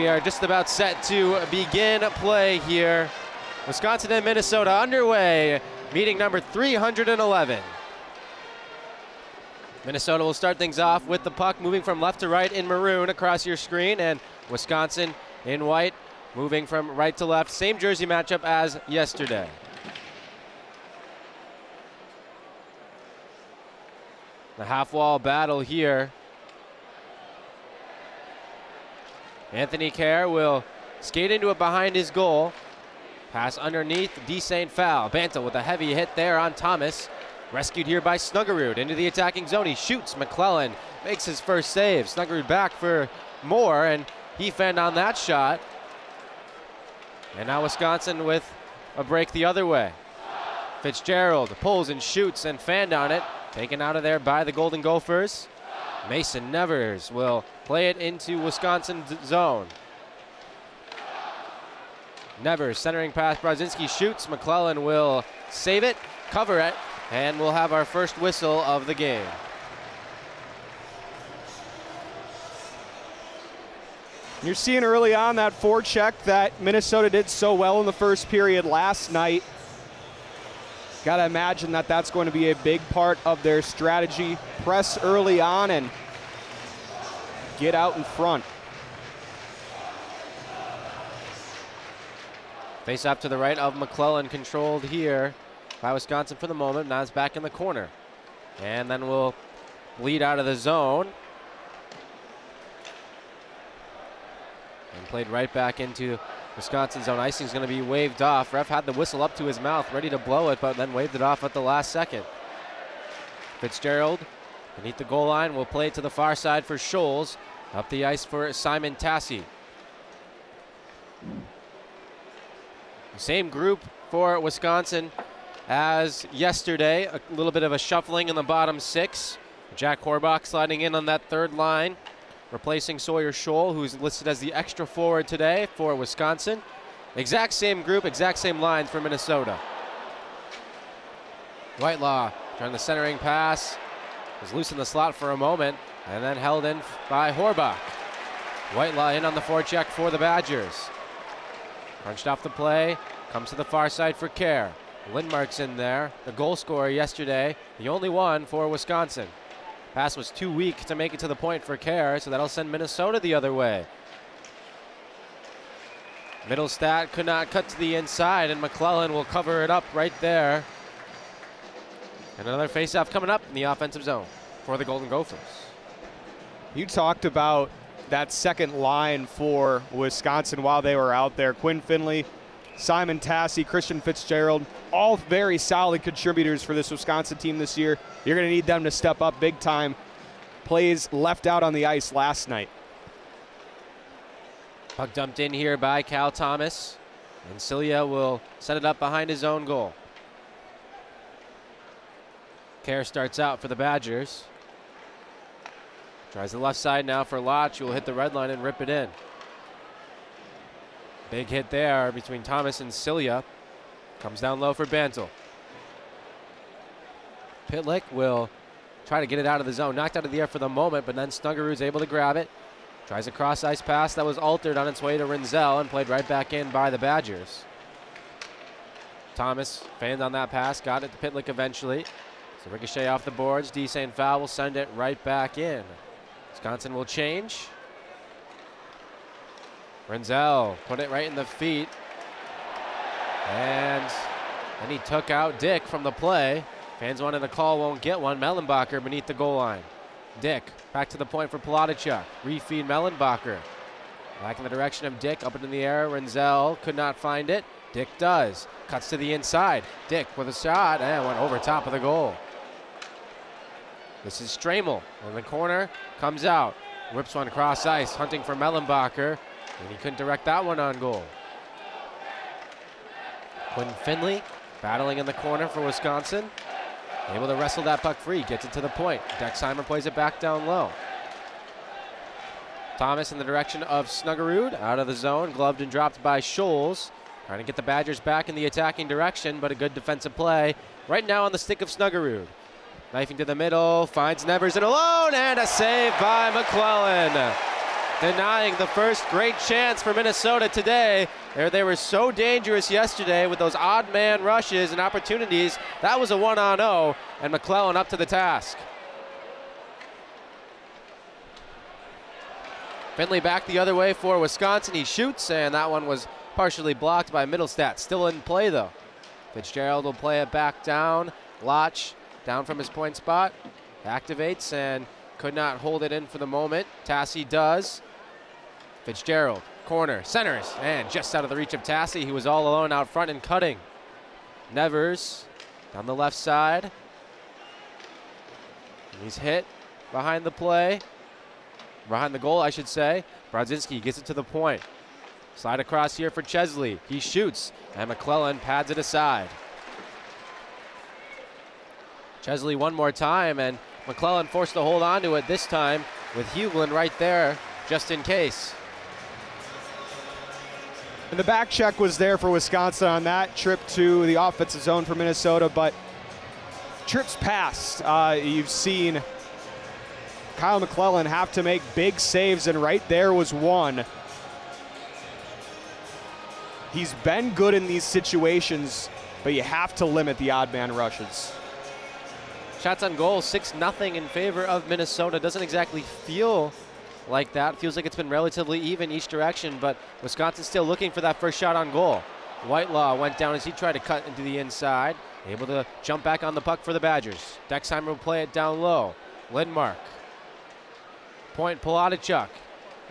We are just about set to begin play here. Wisconsin and Minnesota underway, meeting number 311. Minnesota will start things off with the puck moving from left to right in maroon across your screen, and Wisconsin in white moving from right to left. Same jersey matchup as yesterday. The half-wall battle here. Anthony Kerr will skate into it behind his goal. Pass underneath, Desaint foul. Bantle with a heavy hit there on Thomas. Rescued here by Snuggerud into the attacking zone. He shoots. McClellan makes his first save. Snuggerud back for more, and he fanned on that shot. And now Wisconsin with a break the other way. Fitzgerald pulls and shoots and fanned on it. Taken out of there by the Golden Gophers. Mason Nevers will play it into Wisconsin zone. Nevers centering pass. Brodzinski shoots. McClellan will save it, cover it, and we'll have our first whistle of the game. You're seeing early on that forecheck that Minnesota did so well in the first period last night. Got to imagine that that's going to be a big part of their strategy. Press early on and get out in front. Face off to the right of McClellan, controlled here by Wisconsin for the moment. Now it's back in the corner. And then we'll bleed out of the zone. And played right back into Wisconsin's zone. Icing is going to be waved off. Ref had the whistle up to his mouth, ready to blow it, but then waved it off at the last second. Fitzgerald beneath the goal line will play it to the far side for Scholes. Up the ice for Simon Tassi. Same group for Wisconsin as yesterday. A little bit of a shuffling in the bottom six. Jack Horbach sliding in on that third line, replacing Sawyer Scholl, who's listed as the extra forward today for Wisconsin. Exact same group, exact same lines for Minnesota. Whitelaw trying the centering pass. Was loose in the slot for a moment and then held in by Horbach. Whitelaw in on the forecheck for the Badgers. Crunched off the play, comes to the far side for Kerr. Lindmark's in there, the goal scorer yesterday, the only one for Wisconsin. Pass was too weak to make it to the point for Kerr, so that'll send Minnesota the other way. Middlestat could not cut to the inside, and McClellan will cover it up right there. And another faceoff coming up in the offensive zone for the Golden Gophers. You talked about that second line for Wisconsin while they were out there. Quinn Finley, Simon Tassi, Christian Fitzgerald, all very solid contributors for this Wisconsin team this year. You're going to need them to step up big time. Plays left out on the ice last night. Puck dumped in here by Cal Thomas, and Cilia will set it up behind his own goal. Kerr starts out for the Badgers. Tries the left side now for Lotch, who will hit the red line and rip it in. Big hit there between Thomas and Cilia. Comes down low for Bantle. Pitlick will try to get it out of the zone. Knocked out of the air for the moment, but then Snuggerud's able to grab it. Tries a cross-ice pass that was altered on its way to Rinzel and played right back in by the Badgers. Thomas fanned on that pass, got it to Pitlick eventually. So ricochet off the boards. Desaint foul will send it right back in. Wisconsin will change. Rinzel put it right in the feet. And then he took out Dick from the play. Fans wanted a call, won't get one. Mellenbacher beneath the goal line. Dick back to the point for Palatichuk. Refeed Mellenbacher. Back in the direction of Dick, up into the air. Rinzel could not find it. Dick does. Cuts to the inside. Dick with a shot and went over top of the goal. This is Stramel in the corner, comes out, whips one cross ice, hunting for Mellenbacher, and he couldn't direct that one on goal. Quinn Finley battling in the corner for Wisconsin, able to wrestle that puck free, gets it to the point. Dexheimer plays it back down low. Thomas in the direction of Snuggerud, out of the zone, gloved and dropped by Scholes. Trying to get the Badgers back in the attacking direction, but a good defensive play right now on the stick of Snuggerud. Knifing to the middle, finds Nevers in alone, and a save by McClellan. denying the first great chance for Minnesota today. They were so dangerous yesterday with those odd man rushes and opportunities. That was a 1-on-0, and McClellan up to the task. Finley back the other way for Wisconsin. He shoots, and that one was partially blocked by Middlestat. Still in play, though. Fitzgerald will play it back down. Lotch down from his point spot. Activates and could not hold it in for the moment. Tassi does. Fitzgerald, corner, centers, and just out of the reach of Tassi. He was all alone out front and cutting. Nevers down the left side. He's hit behind the play. Behind the goal, I should say. Brodzinski gets it to the point. Slide across here for Chesley. He shoots, and McClellan pads it aside. Chesley one more time, and McClellan forced to hold on to it this time with Hughlin right there, just in case. And the back check was there for Wisconsin on that trip to the offensive zone for Minnesota, but trips past, you've seen Kyle McClellan have to make big saves, and right there was one. He's been good in these situations, but you have to limit the odd man rushes. Shots on goal, 6-0 in favor of Minnesota. Doesn't exactly feel like that. Feels like it's been relatively even each direction, but Wisconsin's still looking for that first shot on goal. Whitelaw went down as he tried to cut into the inside. Able to jump back on the puck for the Badgers. Dexheimer will play it down low. Lindmark. Point Poladichuk.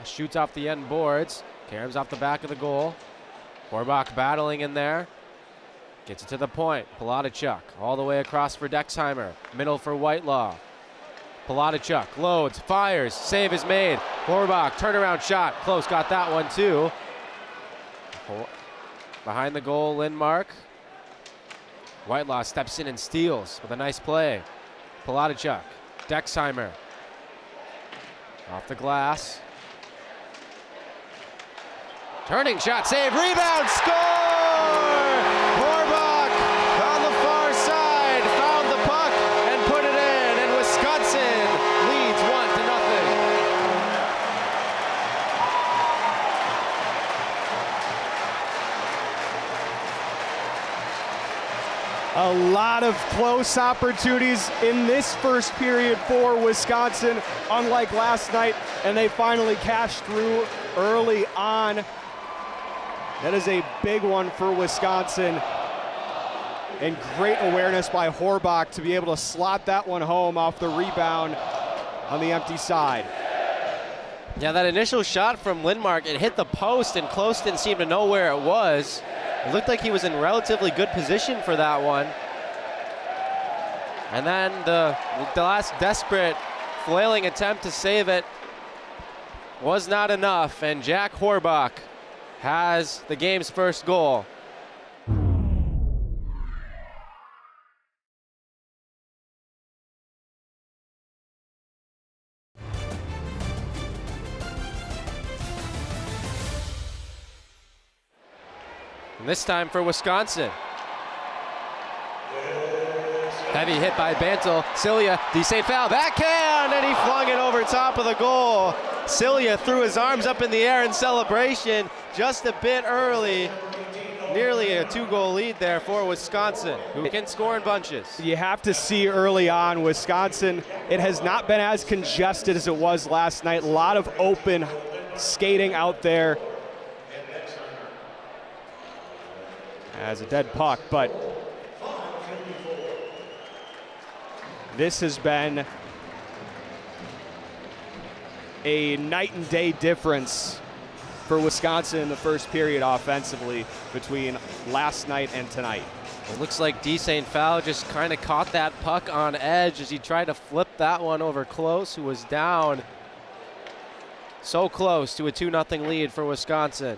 Shoots off the end boards. Caroms off the back of the goal. Horbach battling in there. Gets it to the point. Poladichuk all the way across for Dexheimer. Middle for Whitelaw. Poladichuk loads, fires, save is made. Horbach, turnaround shot. Close, got that one too. Behind the goal, Lindmark. Whitelaw steps in and steals with a nice play. Poladichuk, Dexheimer. Off the glass. Turning shot, save, rebound, score! Horbach on the far side, found the puck and put it in, and Wisconsin leads 1-0. A lot of close opportunities in this first period for Wisconsin, unlike last night, and they finally cashed through early on. That is a big one for Wisconsin, and great awareness by Horbach to be able to slot that one home off the rebound on the empty side. Yeah, that initial shot from Lindmark, it hit the post, and Close didn't seem to know where it was. It looked like he was in relatively good position for that one. And then the last desperate flailing attempt to save it was not enough, and Jack Horbach has the game's first goal. And this time for Wisconsin. Heavy hit by Bantle. Cilia, decent foul, backhand, and he flung it over top of the goal. Cilia threw his arms up in the air in celebration just a bit early. Nearly a 2-goal lead there for Wisconsin, who can score in bunches. You have to see early on, Wisconsin, it has not been as congested as it was last night. A lot of open skating out there. As a dead puck, but this has been a night and day difference for Wisconsin in the first period offensively between last night and tonight. It looks like St. Fowl just kind of caught that puck on edge as he tried to flip that one over Close, who was down so close to a 2-0 lead for Wisconsin.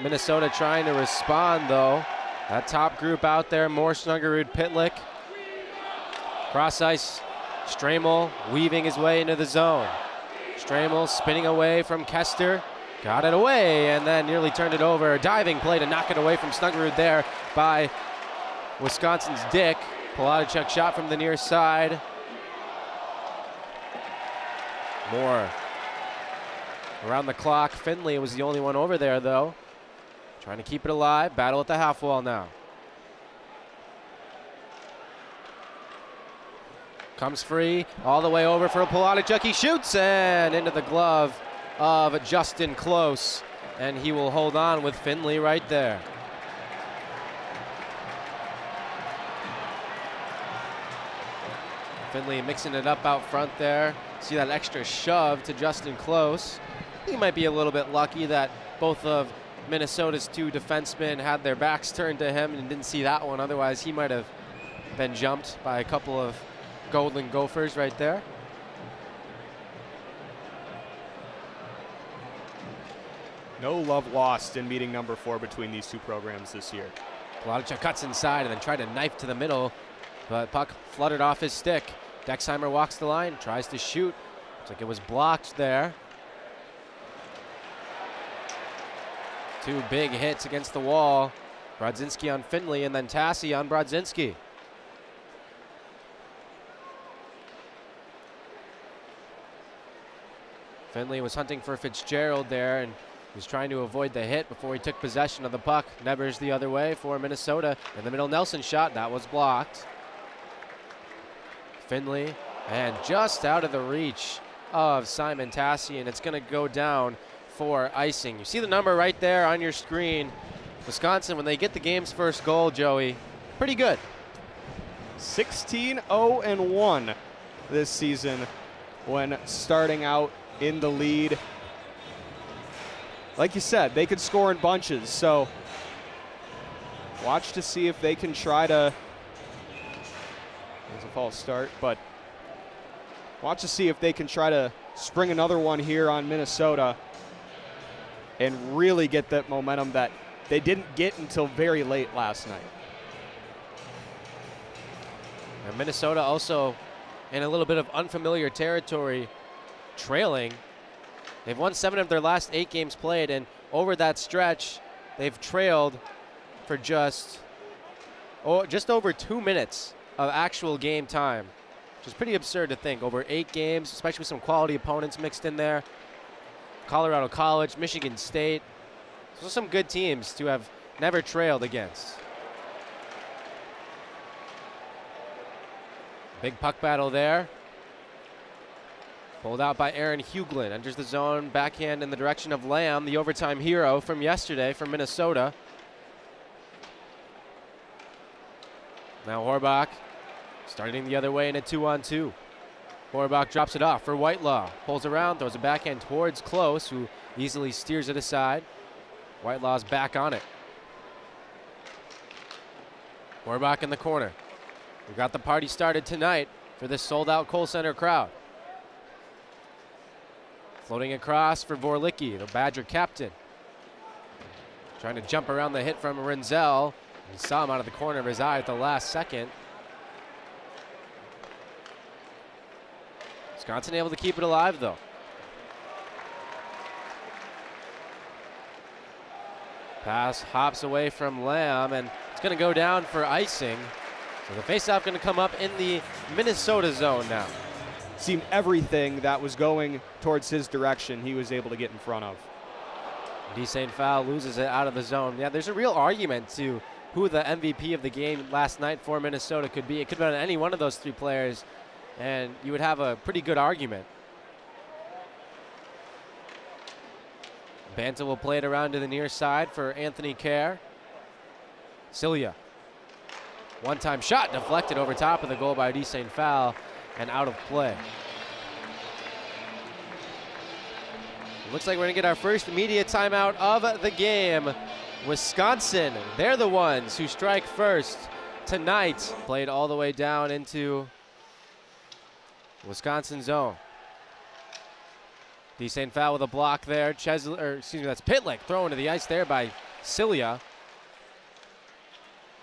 Minnesota trying to respond, though. That top group out there, Moore, Snuggerud, Pitlick. Cross ice, Stramel weaving his way into the zone. Stramel spinning away from Kester. Got it away and then nearly turned it over. A diving play to knock it away from Snuggerud there by Wisconsin's Dick. Poladichuk shot from the near side. More around the clock. Finley was the only one over there, though. Trying to keep it alive. Battle at the half wall now. Comes free, all the way over for Poladichuk. He shoots and into the glove of Justin Close. And he will hold on with Finley right there. Finley mixing it up out front there. See that extra shove to Justin Close. He might be a little bit lucky that both of Minnesota's two defensemen had their backs turned to him and didn't see that one. Otherwise, he might have been jumped by a couple of Golden Gophers right there. No love lost in meeting number 4 between these two programs this year. Poladichuk cuts inside and then tried to knife to the middle, but puck fluttered off his stick. Dexheimer walks the line, tries to shoot. Looks like it was blocked there. Two big hits against the wall. Brodzinski on Finley and then Tassi on Brodzinski. Finley was hunting for Fitzgerald there and was trying to avoid the hit before he took possession of the puck. Nevers the other way for Minnesota. In the middle, Nelson shot. That was blocked. Finley, and just out of the reach of Simon Tassi, and it's going to go down for icing. You see the number right there on your screen. Wisconsin, when they get the game's first goal, Joey, pretty good. 16-0-1 this season when starting out in the lead. Like you said, they could score in bunches, so watch to see if they can try to, it's a false start, but watch to see if they can try to spring another one here on Minnesota and really get that momentum that they didn't get until very late last night. And Minnesota also in a little bit of unfamiliar territory, trailing. They've won 7 of their last 8 games played, and over that stretch, they've trailed for just over 2 minutes of actual game time, which is pretty absurd to think. Over 8 games, especially with some quality opponents mixed in there. Colorado College, Michigan State. Those are some good teams to have never trailed against. Big puck battle there. Pulled out by Aaron Huglin. Enters the zone, backhand in the direction of Lamb, the overtime hero from yesterday from Minnesota. Now Horbach starting the other way in a 2-on-2. Horbach drops it off for Whitelaw. Pulls around, throws a backhand towards Close, who easily steers it aside. Whitelaw's back on it. Horbach in the corner. We got the party started tonight for this sold-out Kohl Center crowd. Floating across for Vorlicki, the Badger captain. Trying to jump around the hit from Renzel. He saw him out of the corner of his eye at the last second. Wisconsin able to keep it alive, though. Pass hops away from Lamb, and it's going to go down for icing. So the faceoff going to come up in the Minnesota zone now. Seemed everything that was going towards his direction he was able to get in front of. D. St. Foul loses it out of the zone. Yeah, there's a real argument to who the MVP of the game last night for Minnesota could be. It could have been any one of those 3 players, and you would have a pretty good argument. Banta will play it around to the near side for Anthony Kerr. Cilia. One-time shot deflected over top of the goal by D. St. Foul and out of play. Looks like we're going to get our first media timeout of the game. Wisconsin, they're the ones who strike first tonight. Played all the way down into Wisconsin zone. D. St. Foul with a block there. That's Pitlick thrown to the ice there by Cilia.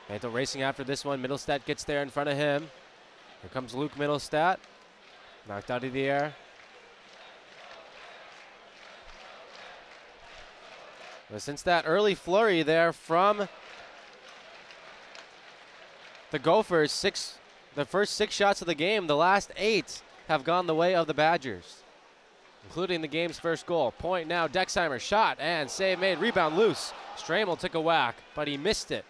Mantle racing after this one. Middlestat gets there in front of him. Here comes Luke Middlestat. Knocked out of the air. But since that early flurry there from the Gophers, the first 6 shots of the game, the last 8 have gone the way of the Badgers. including the game's first goal. Point now, Dexheimer, shot and save made, rebound loose. Stramel took a whack, but he missed it.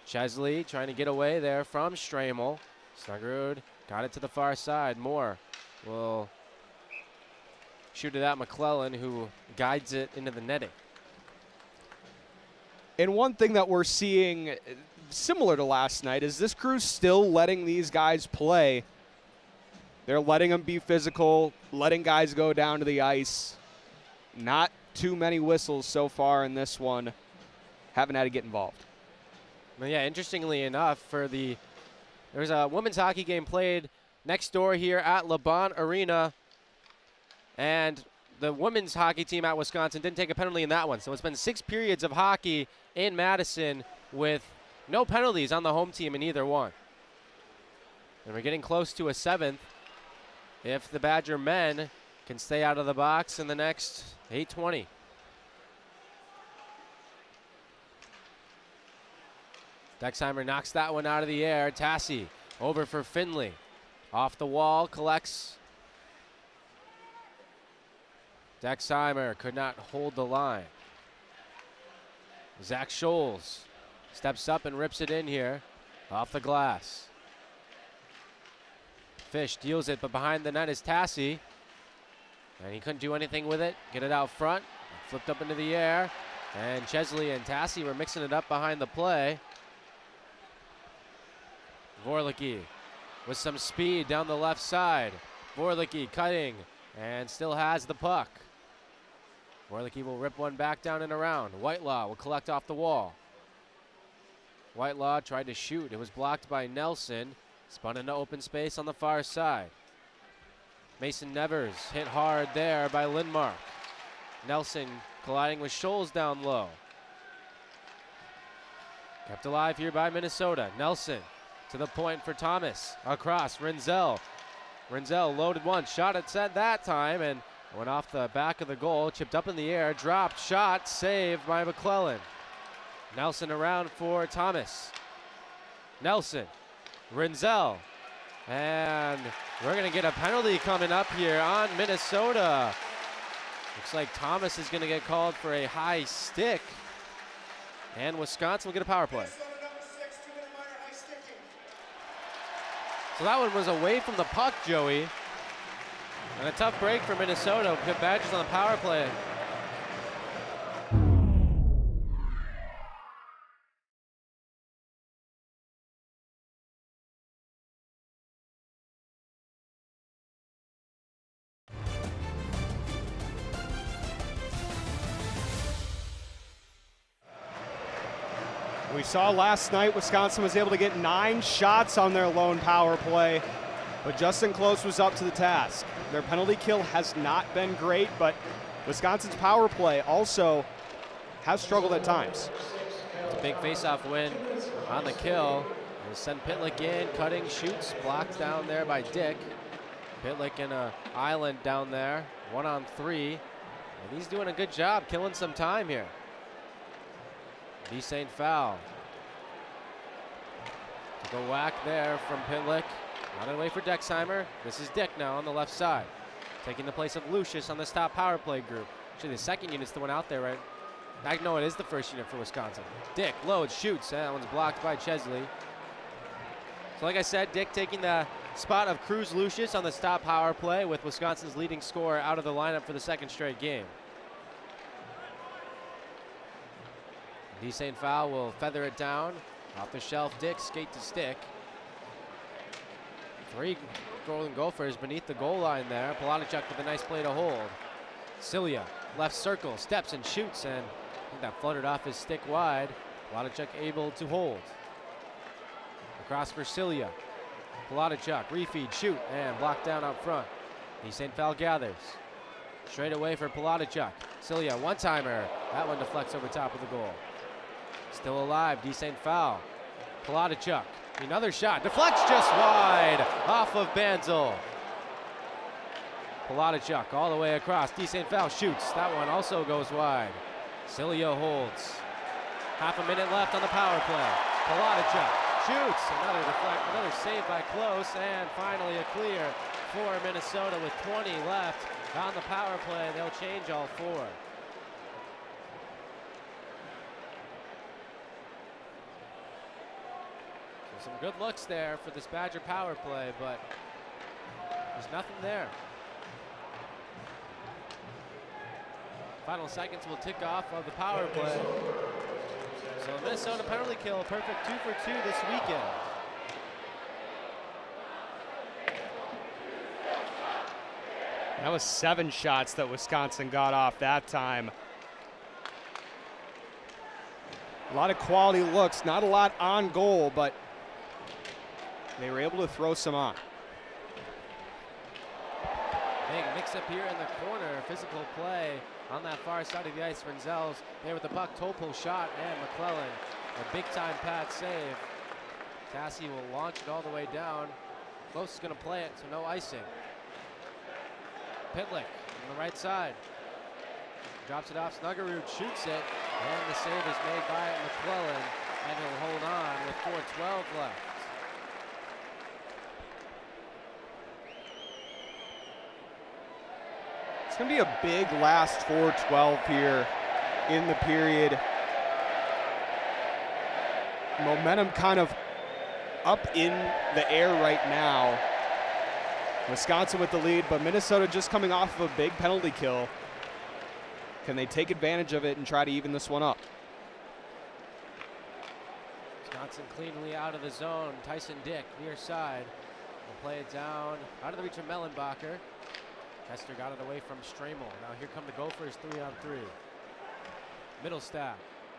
Chesley trying to get away there from Stramel. Snuggerud got it to the far side. Moore will shoot it at McClellan, who guides it into the netting. And one thing that we're seeing similar to last night is this crew's still letting these guys play. They're letting them be physical, letting guys go down to the ice. Not too many whistles so far in this one. Haven't had to get involved. Well, yeah, interestingly enough, there's a women's hockey game played next door here at LeBon Arena, and the women's hockey team at Wisconsin didn't take a penalty in that one. So it's been 6 periods of hockey in Madison with no penalties on the home team in either one. And we're getting close to a 7th if the Badger men can stay out of the box in the next 8:20. Dexheimer knocks that one out of the air. Tassi over for Finley. Off the wall, collects. Dexheimer could not hold the line. Zach Scholes steps up and rips it in here. Off the glass. Fish deals it, but behind the net is Tassi. And he couldn't do anything with it. Get it out front. Flipped up into the air. And Chesley and Tassi were mixing it up behind the play. Vorlicki with some speed down the left side. Vorlicki cutting and still has the puck. Vorlicki will rip one back down and around. Whitelaw will collect off the wall. Whitelaw tried to shoot. It was blocked by Nelson. Spun into open space on the far side. Mason Nevers hit hard there by Lindmark. Nelson colliding with Scholes down low. Kept alive here by Minnesota. Nelson to the point for Thomas. Across, Rinzel. Rinzel loaded one, shot at set that time, and went off the back of the goal, chipped up in the air, dropped, shot, saved by McClellan. Nelson around for Thomas. Nelson, Rinzel, and we're gonna get a penalty coming up here on Minnesota. Looks like Thomas is gonna get called for a high stick, and Wisconsin will get a power play. So that one was away from the puck, Joey. And a tough break for Minnesota. Put Badgers on the power play. We saw last night Wisconsin was able to get 9 shots on their lone power play, but Justin Close was up to the task. Their penalty kill has not been great, but Wisconsin's power play also has struggled at times. It's a big face-off win on the kill. They send Pitlick in, cutting, shoots, blocked down there by Dick. Pitlick in an island down there, 1-on-3. And he's doing a good job killing some time here. D-Saint foul. Took a whack there from Pitlick. On the way for Dexheimer. This is Dick now on the left side. Taking the place of Lucius on this top power play group. Actually, the second unit's the one out there, right? No, it is the first unit for Wisconsin. Dick loads, shoots. That one's blocked by Chesley. So like I said, Dick taking the spot of Cruz Lucius on the top power play with Wisconsin's leading scorer out of the lineup for the second straight game. D-Saint foul will feather it down. Off the shelf, Dick, skate to stick. 3 Golden Gophers beneath the goal line there. Polanichuk with a nice play to hold. Cilia, left circle, steps and shoots, and I think that fluttered off his stick wide. Polanichuk able to hold. Across for Cilia. Polanichuk, refeed, shoot, and blocked down out front. D-Saint foul gathers. Straight away for Polanichuk. Cilia, one-timer. That one deflects over top of the goal. Still alive, D-Saint foul. Polanichuk, another shot, deflects just wide off of Banzel. Polanichuk all the way across, D-Saint foul shoots, that one also goes wide. Cilia holds. Half a minute left on the power play. Polanichuk Shoots, another save by Close, and finally a clear for Minnesota with 20 left on the power play. They'll change all 4. So some good looks there for this Badger power play, but there's nothing there. Final seconds will tick off of the power play. So Minnesota penalty kill, perfect 2 for 2 this weekend. That was 7 shots that Wisconsin got off that time. A lot of quality looks, not a lot on goal, but they were able to throw some on. Big mix up here in the corner, physical play on that far side of the ice. Renzel's there with the puck, Topo shot, and McClellan, a big time pad save. Tassi will launch it all the way down. Close is gonna play it, so no icing. Pitlick on the right side. Drops it off, Snuggerud shoots it, and the save is made by McClellan, and he'll hold on with 4:12 left. It's going to be a big last 4:12 here in the period. Momentum kind of up in the air right now. Wisconsin with the lead, but Minnesota just coming off of a big penalty kill. Can they take advantage of it and try to even this one up? Wisconsin cleanly out of the zone. Tyson Dick near side will play it down out of the reach of Mellenbacher. Kester got it away from Stramel. Now here come the Gophers 3-on-3. Middlestat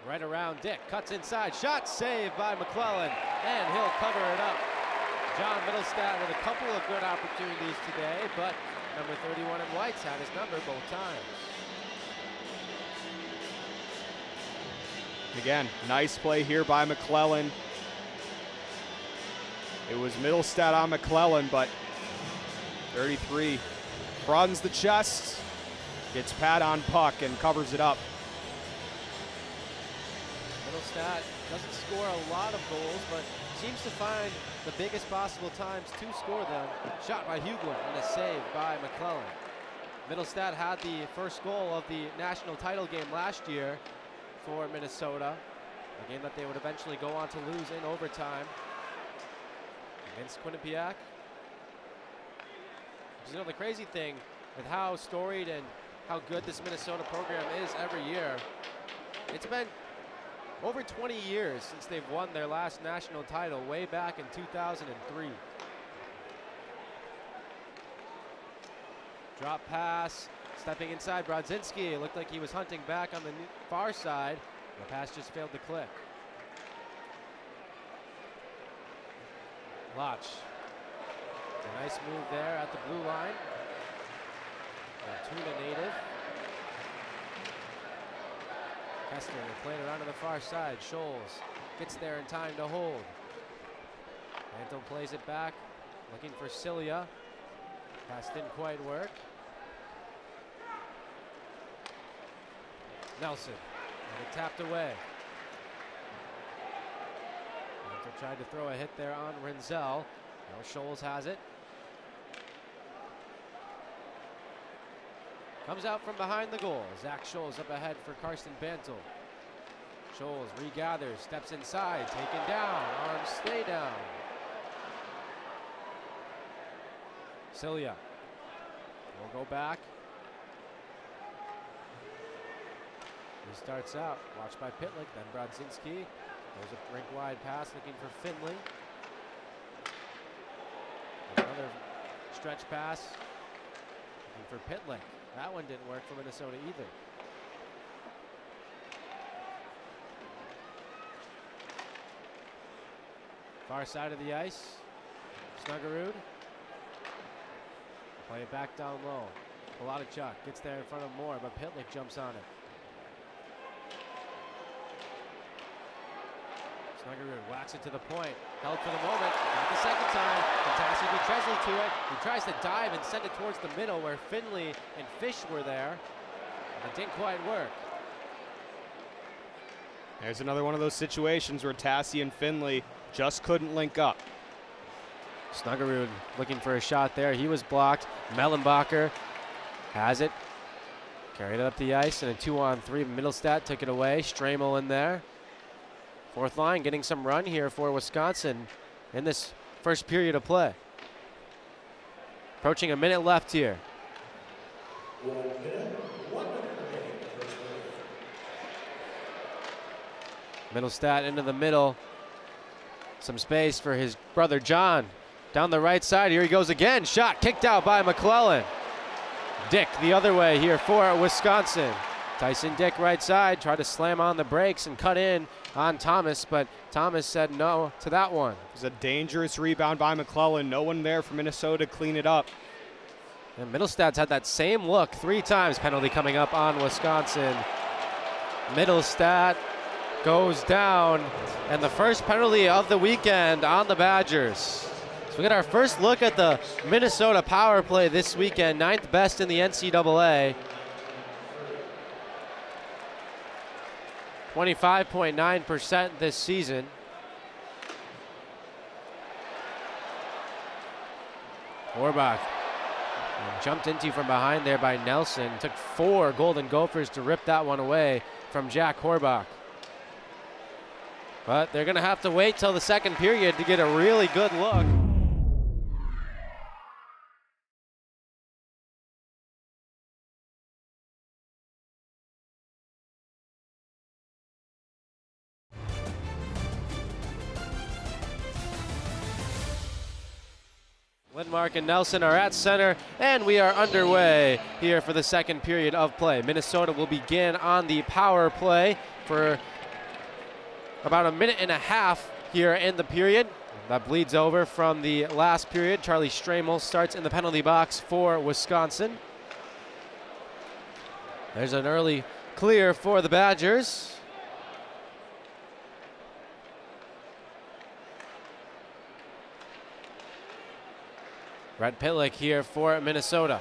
right around Dick, cuts inside, shot saved by McClellan, and he'll cover it up. John Middlestat with a couple of good opportunities today, but number 31 in white's had his number both times. Again, nice play here by McClellan. It was Middlestat on McClellan, but 33 broadens the chest, gets pad on puck and covers it up. Middlestat doesn't score a lot of goals, but seems to find the biggest possible times to score them. Shot by Hugler and a save by McClellan. Middlestat had the first goal of the national title game last year for Minnesota, a game that they would eventually go on to lose in overtime against Quinnipiac. You know, the crazy thing with how storied and how good this Minnesota program is every year, it's been over 20 years since they've won their last national title, way back in 2003. Drop pass, stepping inside, Brodzinski. It looked like he was hunting back on the far side. The pass just failed to click. Lach. A nice move there at the blue line. A Tuna native. Kester will play it around to the far side. Scholes gets there in time to hold. Anton plays it back, looking for Cilia. Pass didn't quite work. Nelson, and it tapped away. Anton tried to throw a hit there on Renzel. Now Scholes has it. Comes out from behind the goal. Zach Scholes up ahead for Karsten Bantle. Scholes regathers, steps inside, taken down, arms stay down. Cilia will go back. He starts out, watched by Pitlick, then Brodzinski. There's a rink-wide pass looking for Finley. Another stretch pass looking for Pitlick. That one didn't work for Minnesota either. Far side of the ice, Snuggerud. Play it back down low. Palatichuk gets there in front of Moore, but Pitlick jumps on it. Snuggerud whacks it to the point. Held for the moment. Not the second time. Fantastic with Tresley to it. He tries to dive and send it towards the middle where Finley and Fish were there. It didn't quite work. There's another one of those situations where Tassi and Finley just couldn't link up. Snuggerud looking for a shot there. He was blocked. Mellenbacher has it. Carried it up the ice, and a 2-on-3. Middlestat took it away. Stramel in there. Fourth line getting some run here for Wisconsin in this first period of play. Approaching a minute left here. Middlestat into the middle. Some space for his brother John. Down the right side, here he goes again. Shot kicked out by McClellan. Dick the other way here for Wisconsin. Tyson Dick right side, tried to slam on the brakes and cut in on Thomas, but Thomas said no to that one. It was a dangerous rebound by McClellan. No one there for Minnesota to clean it up. And Middlestat's had that same look 3 times. Penalty coming up on Wisconsin. Middlestat goes down, and the first penalty of the weekend on the Badgers. So we get our first look at the Minnesota power play this weekend, 9th best in the NCAA. 25.9% this season. Horbach jumped into from behind there by Nelson. Took 4 Golden Gophers to rip that one away from Jack Horbach. But they're going to have to wait till the second period to get a really good look. Lindmark and Nelson are at center, and we are underway here for the second period of play. Minnesota will begin on the power play for about a minute and a half here in the period. That bleeds over from the last period. Charlie Stramel starts in the penalty box for Wisconsin. There's an early clear for the Badgers. Brett Pitlick here for Minnesota.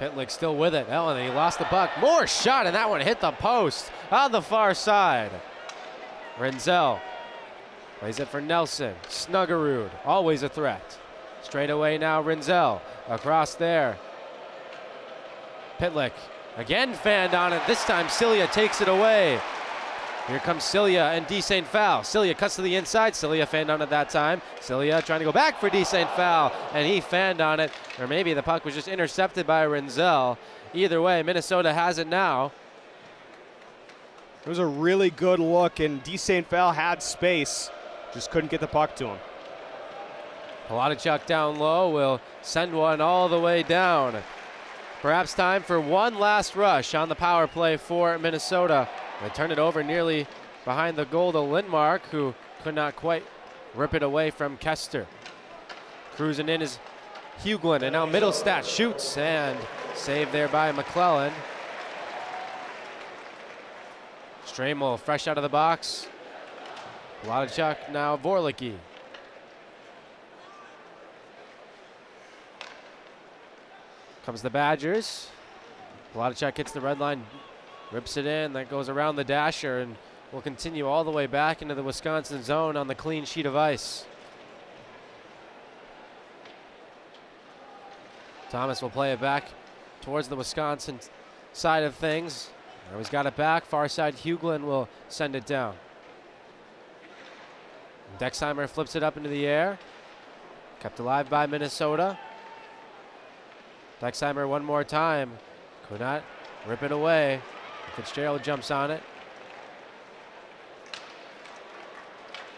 Pitlick still with it. Oh, and he lost the puck. More shot, and that one hit the post on the far side. Renzel plays it for Nelson. Snuggerud, always a threat. Straight away now, Renzel across there. Pitlick again fanned on it. This time Cilia takes it away. Here comes Cilia and D. St. Foul. Cilia cuts to the inside. Cilia fanned on it that time. Cilia trying to go back for D. St. Foul, and he fanned on it. Or maybe the puck was just intercepted by Renzel. Either way, Minnesota has it now. It was a really good look, and D. St. Foul had space. Just couldn't get the puck to him. Palatichuk down low will send one all the way down. Perhaps time for one last rush on the power play for Minnesota. They turn it over nearly behind the goal to Lindmark, who could not quite rip it away from Kester. Cruising in is Hughlin, and now Middlestat shoots, and saved there by McClellan. Stramel fresh out of the box. Palatichuk now Vorlicki. Comes the Badgers. Palatichuk hits the red line, rips it in. That goes around the dasher and will continue all the way back into the Wisconsin zone on the clean sheet of ice. Thomas will play it back towards the Wisconsin side of things. Now he's got it back. Far side, Hughlin will send it down. Dexheimer flips it up into the air. Kept alive by Minnesota. Dexheimer one more time. Could not rip it away. Fitzgerald jumps on it.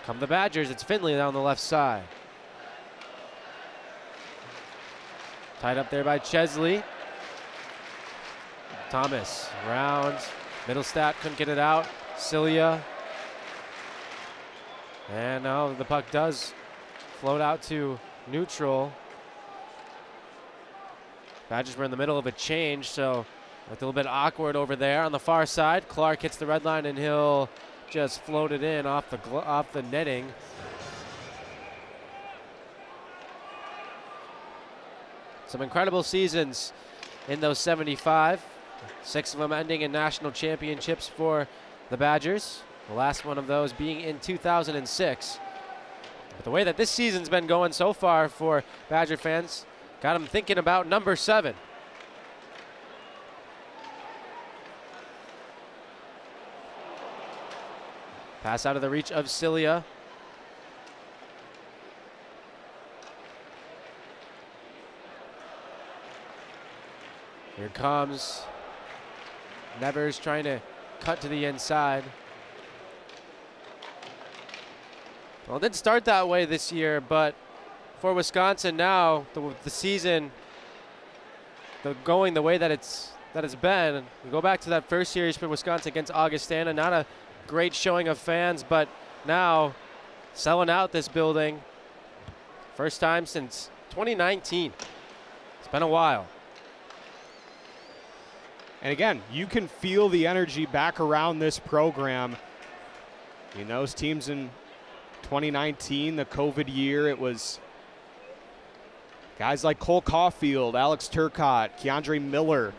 Come the Badgers. It's Finley down the left side. Tied up there by Chesley. Thomas rounds. Middlestat couldn't get it out. Cilia. And now the puck does float out to neutral. Badgers were in the middle of a change, so looked a little bit awkward over there on the far side. Clark hits the red line, and he'll just float it in off the netting. Some incredible seasons in those 75. 6 of them ending in national championships for the Badgers. The last one of those being in 2006. But the way that this season's been going so far for Badger fans got them thinking about number 7. Pass out of the reach of Cilia. Here comes Nevers trying to cut to the inside. Well, it didn't start that way this year, but for Wisconsin now, the season going the way that it's been. We go back to that first series for Wisconsin against Augustana, not a great showing of fans, but now selling out this building. First time since 2019. It's been a while. And again, you can feel the energy back around this program. You know, those teams in 2019, the COVID year, it was guys like Cole Caulfield, Alex Turcotte, Keandre Miller.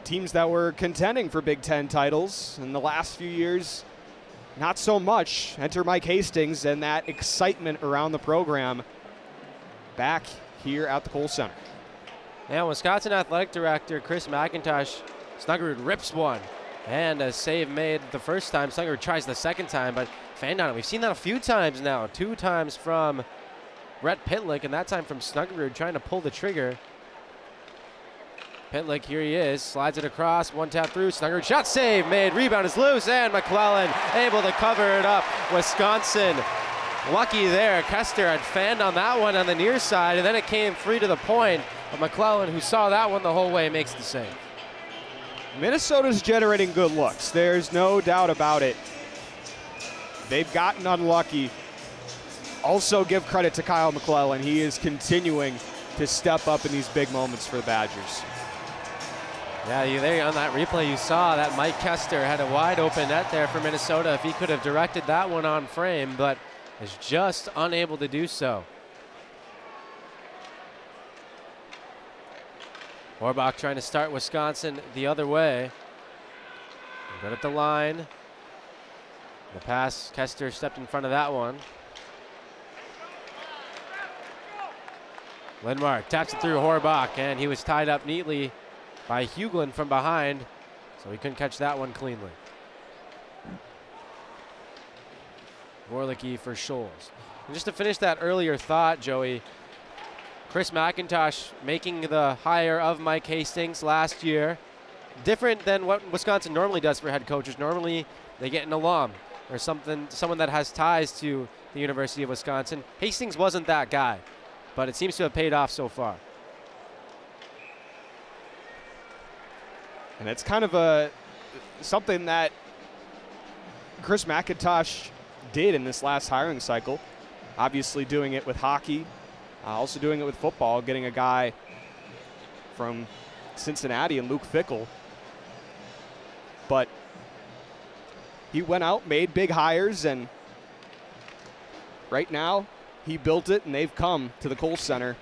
Teams that were contending for Big Ten titles in the last few years, not so much. Enter Mike Hastings and that excitement around the program back here at the Kohl Center. And Wisconsin Athletic Director Chris McIntosh, Snuggerud rips one. And a save made the first time. Snuggerud tries the second time, but fanned on it. We've seen that a few times now. 2 times from Rhett Pitlick, and that time from Snuggerud trying to pull the trigger. Pitlick, here he is, slides it across, one tap through, Snuggerud shot save made, rebound is loose, and McClellan able to cover it up. Wisconsin lucky there. Kester had fanned on that one on the near side, and then it came free to the point. But McClellan, who saw that one the whole way, makes the save. Minnesota's generating good looks. There's no doubt about it. They've gotten unlucky. Also give credit to Kyle McClellan. He is continuing to step up in these big moments for the Badgers. Yeah, there on that replay you saw that Mike Kester had a wide open net there for Minnesota if he could have directed that one on frame, but is just unable to do so. Orbach trying to start Wisconsin the other way. Good at the line. The pass, Kester stepped in front of that one. Lindmark taps it through Horbach, and he was tied up neatly by Huglin from behind, so he couldn't catch that one cleanly. Vorlicki for Scholes. And just to finish that earlier thought, Joey, Chris McIntosh making the hire of Mike Hastings last year. Different than what Wisconsin normally does for head coaches. Normally they get an alum or someone that has ties to the University of Wisconsin. Hastings wasn't that guy, but it seems to have paid off so far. And it's kind of something that Chris McIntosh did in this last hiring cycle. Obviously doing it with hockey, also doing it with football, getting a guy from Cincinnati and Luke Fickell. But he went out, made big hires, and right now he built it, and they've come to the Kohl Center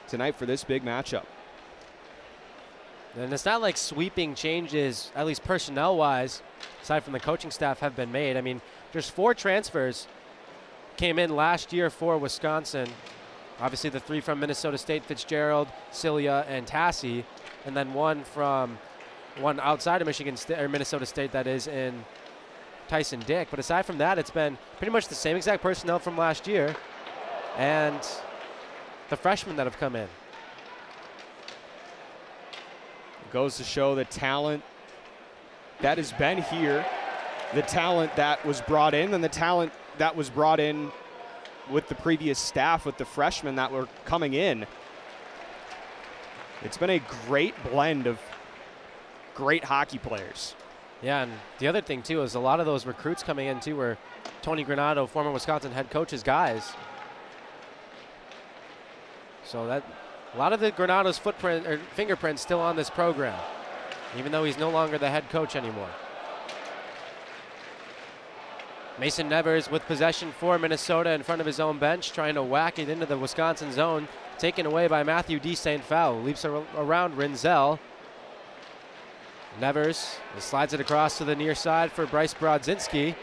tonight for this big matchup. And it's not like sweeping changes, at least personnel-wise, aside from the coaching staff, have been made. I mean, there's 4 transfers came in last year for Wisconsin. Obviously the 3 from Minnesota State, Fitzgerald, Cilia, and Tassi, and then one outside of Michigan State, or Minnesota State, that is, in Tyson Dick. But aside from that, it's been pretty much the same exact personnel from last year and the freshmen that have come in. It goes to show the talent that has been here, the talent that was brought in, and the talent that was brought in with the previous staff, with the freshmen that were coming in. It's been a great blend of great hockey players. Yeah, and the other thing, too, is a lot of those recruits coming in, too, were Tony Granato, former Wisconsin head coach's guys. So that a lot of the Granato's footprint or fingerprints still on this program, even though he's no longer the head coach anymore. Mason Nevers with possession for Minnesota in front of his own bench, trying to whack it into the Wisconsin zone, taken away by Matthew D. St. Fowl. Leaps around Rinzel. Nevers slides it across to the near side for Bryce Brodzinski.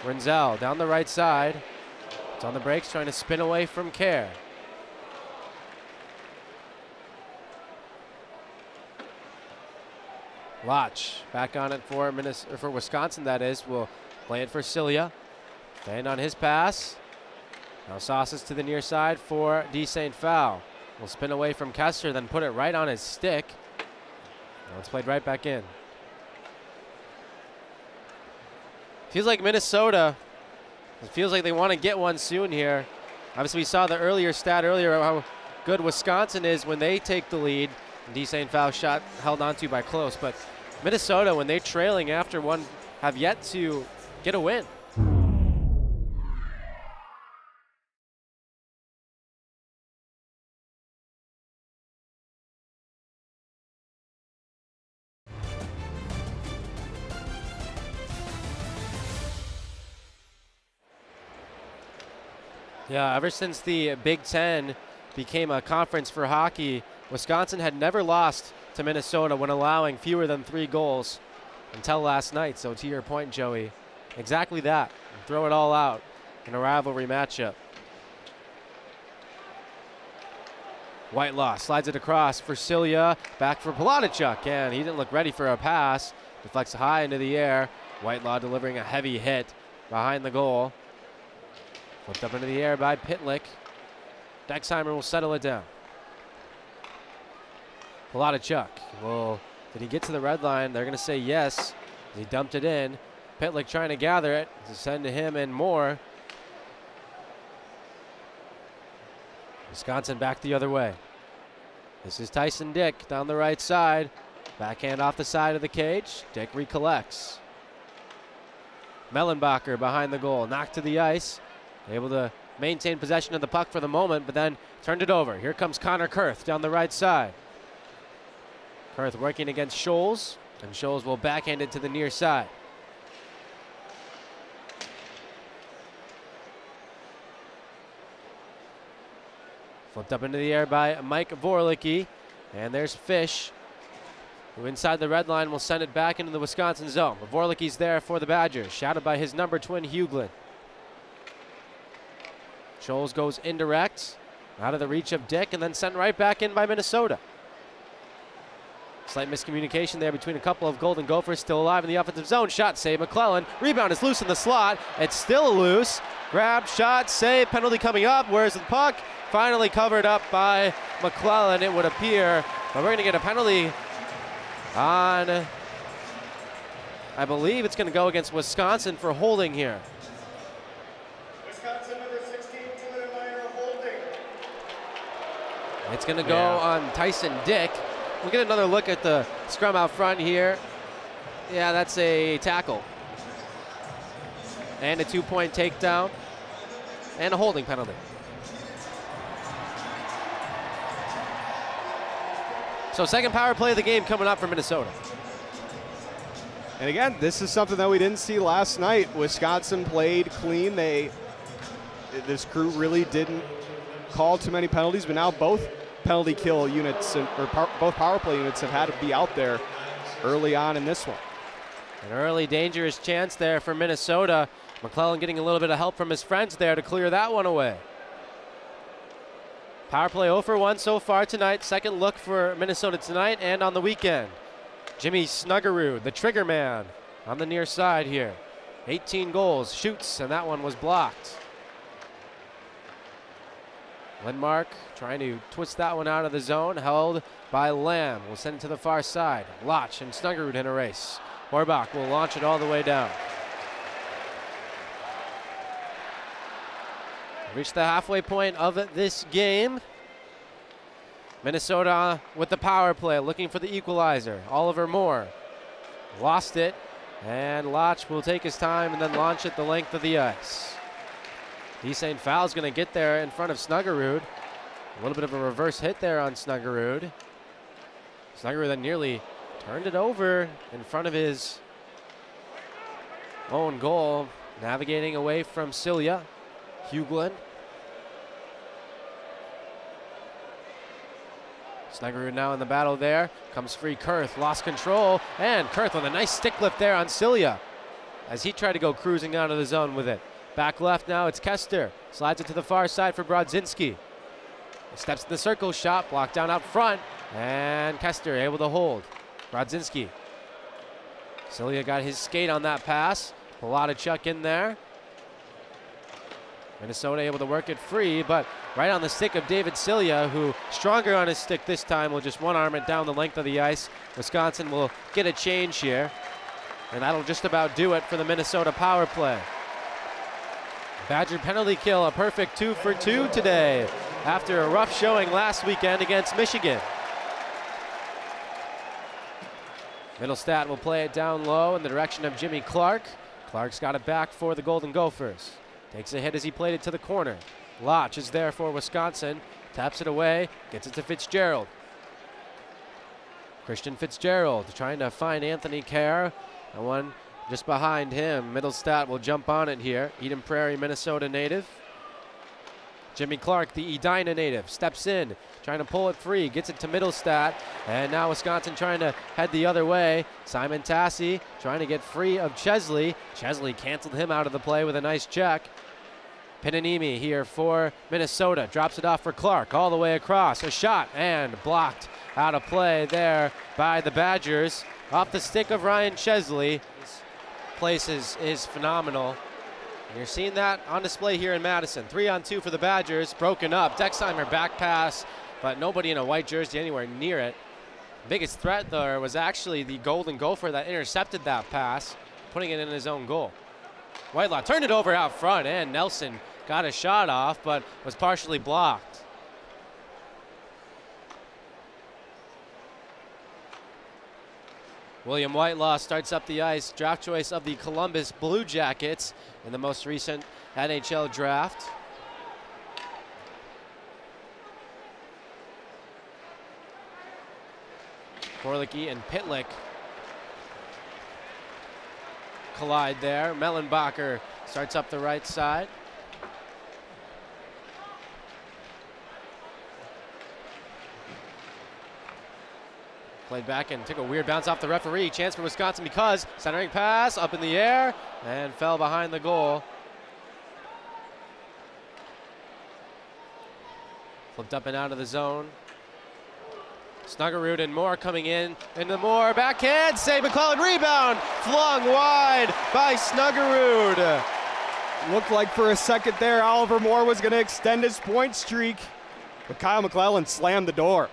Renzel down the right side. It's on the brakes, trying to spin away from Kerr. Lotch back on it for Wisconsin, that is. Will play it for Cilia. Fan on his pass. Now sauces to the near side for D. St. Phal. Will spin away from Kester, then put it right on his stick. Now it's played right back in. Feels like Minnesota, it feels like they want to get one soon here. Obviously, we saw the earlier stat earlier how good Wisconsin is when they take the lead. D. St. Phal shot held onto by close, but Minnesota, when they're trailing after one, have yet to get a win. Yeah, ever since the Big Ten became a conference for hockey, Wisconsin had never lost to Minnesota when allowing fewer than 3 goals until last night. So to your point, Joey, exactly that. Throw it all out in a rivalry matchup. Whitelaw slides it across for Cilia, back for Poladichuk, and he didn't look ready for a pass. Deflects high into the air. Whitelaw delivering a heavy hit behind the goal. Flipped up into the air by Pitlick. Dexheimer will settle it down. Poladichuk. Well, did he get to the red line? They're going to say yes. He dumped it in. Pitlick trying to gather it to send to him and more. Wisconsin back the other way. This is Tyson Dick down the right side. Backhand off the side of the cage. Dick recollects. Mellenbacher behind the goal. Knocked to the ice. Able to maintain possession of the puck for the moment, but then turned it over. Here comes Connor Kurth down the right side. Kurth working against Scholes, and Scholes will backhand it to the near side. Flipped up into the air by Mike Vorlicki, and there's Fish, who inside the red line will send it back into the Wisconsin zone. But Vorlicki's there for the Badgers, shouted by his number twin, Huglin. Scholes goes indirect, out of the reach of Dick, and then sent right back in by Minnesota. Slight miscommunication there between a couple of Golden Gophers still alive in the offensive zone. Shot, save, McClellan. Rebound is loose in the slot. It's still loose. Grab, shot, save, penalty coming up. Where's the puck? Finally covered up by McClellan, it would appear. But we're going to get a penalty on, I believe it's going to go against Wisconsin for holding here. It's going to go on Tyson Dick. We'll get another look at the scrum out front here. Yeah, that's a tackle. And a 2-point takedown. And a holding penalty. So second power play of the game coming up for Minnesota. And again, this is something that we didn't see last night. Wisconsin played clean. This crew really didn't call too many penalties, but now both penalty kill units both power play units have had to be out there early on in this one. An early dangerous chance there for Minnesota. McClellan getting a little bit of help from his friends there to clear that one away. Power play 0 for 1 so far tonight. Second look for Minnesota tonight and on the weekend. Jimmy Snuggerud, the trigger man, on the near side here. 18 goals, shoots, and that one was blocked. Lindmark trying to twist that one out of the zone, held by Lamb. We'll send it to the far side. Lotch and Snuggerud in a race. Horbach will launch it all the way down. Reached the halfway point of this game. Minnesota with the power play, looking for the equalizer. Oliver Moore lost it, and Lotch will take his time and then launch it the length of the ice. D. St. Phal's going to get there in front of Snuggerud. A little bit of a reverse hit there on Snuggerud. Snuggerud then nearly turned it over in front of his own goal. Navigating away from Cilia. Huglin. Snuggerud now in the battle there. Comes free, Kurth lost control, and Kurth with a nice stick lift there on Cilia as he tried to go cruising out of the zone with it. Back left now, it's Kester. Slides it to the far side for Brodzinski. Steps in the circle, shot blocked down out front, and Kester able to hold. Brodzinski. Cilia got his skate on that pass. Chuck in there. Minnesota able to work it free, but right on the stick of David Cilia, who stronger on his stick this time, will just one arm it down the length of the ice. Wisconsin will get a change here, and that'll just about do it for the Minnesota power play. Badger penalty kill, a perfect 2 for 2 today after a rough showing last weekend against Michigan. Middlestat will play it down low in the direction of Jimmy Clark. Clark's got it back for the Golden Gophers. Takes a hit as he played it to the corner. Lotch is there for Wisconsin. Taps it away, gets it to Fitzgerald. Christian Fitzgerald trying to find Anthony Kerr. And one just behind him. Middlestat will jump on it here. Eden Prairie, Minnesota native. Jimmy Clark, the Edina native, steps in, trying to pull it free, gets it to Middlestat, and now Wisconsin trying to head the other way. Simon Tassi trying to get free of Chesley. Chesley canceled him out of the play with a nice check. Pinanimi here for Minnesota, drops it off for Clark, all the way across. A shot, and blocked out of play there by the Badgers. Off the stick of Ryan Chesley. This place is phenomenal. And you're seeing that on display here in Madison. 3-on-2 for the Badgers, broken up. Dexheimer back pass, but nobody in a white jersey anywhere near it. Biggest threat there was actually the Golden Gopher that intercepted that pass, putting it in his own goal. Whitelaw turned it over out front, and Nelson got a shot off, but was partially blocked. William Whitelaw starts up the ice, draft choice of the Columbus Blue Jackets in the most recent NHL draft. Korlicki and Pitlick collide there. Mellenbacher starts up the right side. Played back and took a weird bounce off the referee. Chance for Wisconsin because centering pass up in the air and fell behind the goal. Flipped up and out of the zone. Snuggerud and Moore coming in. Into Moore, backhand, save McClellan, rebound, flung wide by Snuggerud. Looked like for a second there Oliver Moore was going to extend his point streak, but Kyle McClellan slammed the door.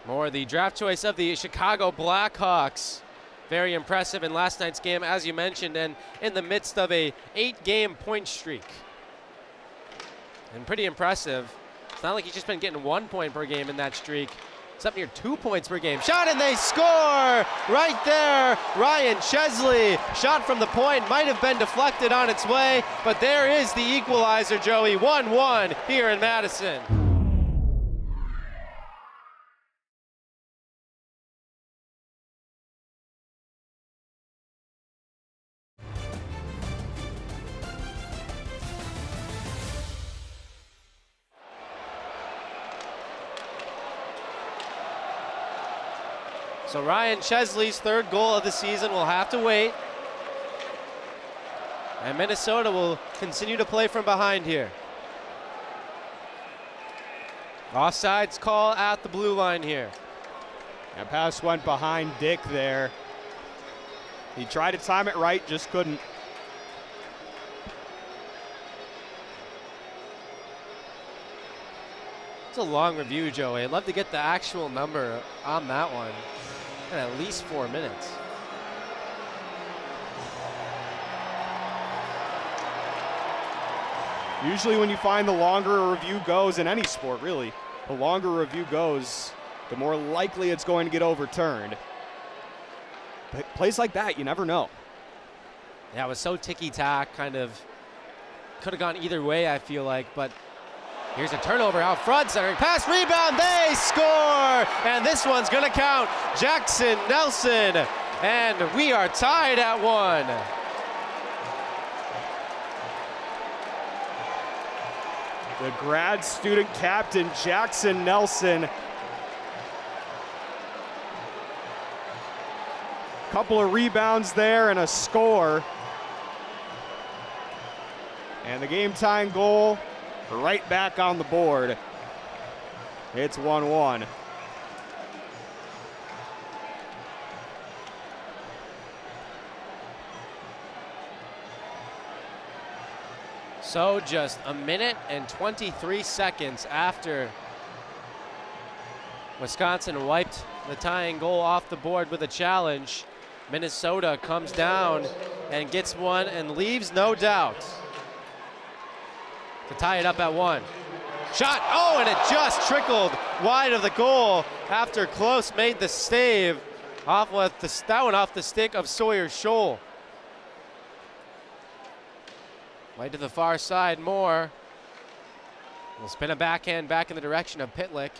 Moore, the draft choice of the Chicago Blackhawks. Very impressive in last night's game, as you mentioned, and in the midst of a 8-game point streak. And pretty impressive. It's not like he's just been getting 1 point per game in that streak. It's up near 2 points per game. Shot and they score right there. Ryan Chesley, shot from the point, might have been deflected on its way, but there is the equalizer, Joey. 1-1 here in Madison. So Ryan Chesley's third goal of the season will have to wait. And Minnesota will continue to play from behind here. Offsides call at the blue line here. That pass went behind Dick there. He tried to time it right, just couldn't. It's a long review, Joey. I'd love to get the actual number on that one. And at least 4 minutes. Usually when you find the longer a review goes in any sport, really, the longer a review goes, the more likely it's going to get overturned. But plays like that, you never know. Yeah, it was so ticky-tack, kind of could have gone either way, I feel like, but here's a turnover out front, centering pass, rebound, they score! And this one's gonna count. Jackson Nelson, and we are tied at 1. The grad student captain, Jackson Nelson, Couple of rebounds there and a score. And the game-tying goal right back on the board. It's 1-1. So just a minute and 23 seconds after Wisconsin wiped the tying goal off the board with a challenge, Minnesota comes down and gets one and leaves no doubt to tie it up at 1. Shot, oh, and it just trickled wide of the goal after Close made the save off with that one off the stick of Sawyer Scholl. Way to the far side, Moore will spin a backhand back in the direction of Pitlick.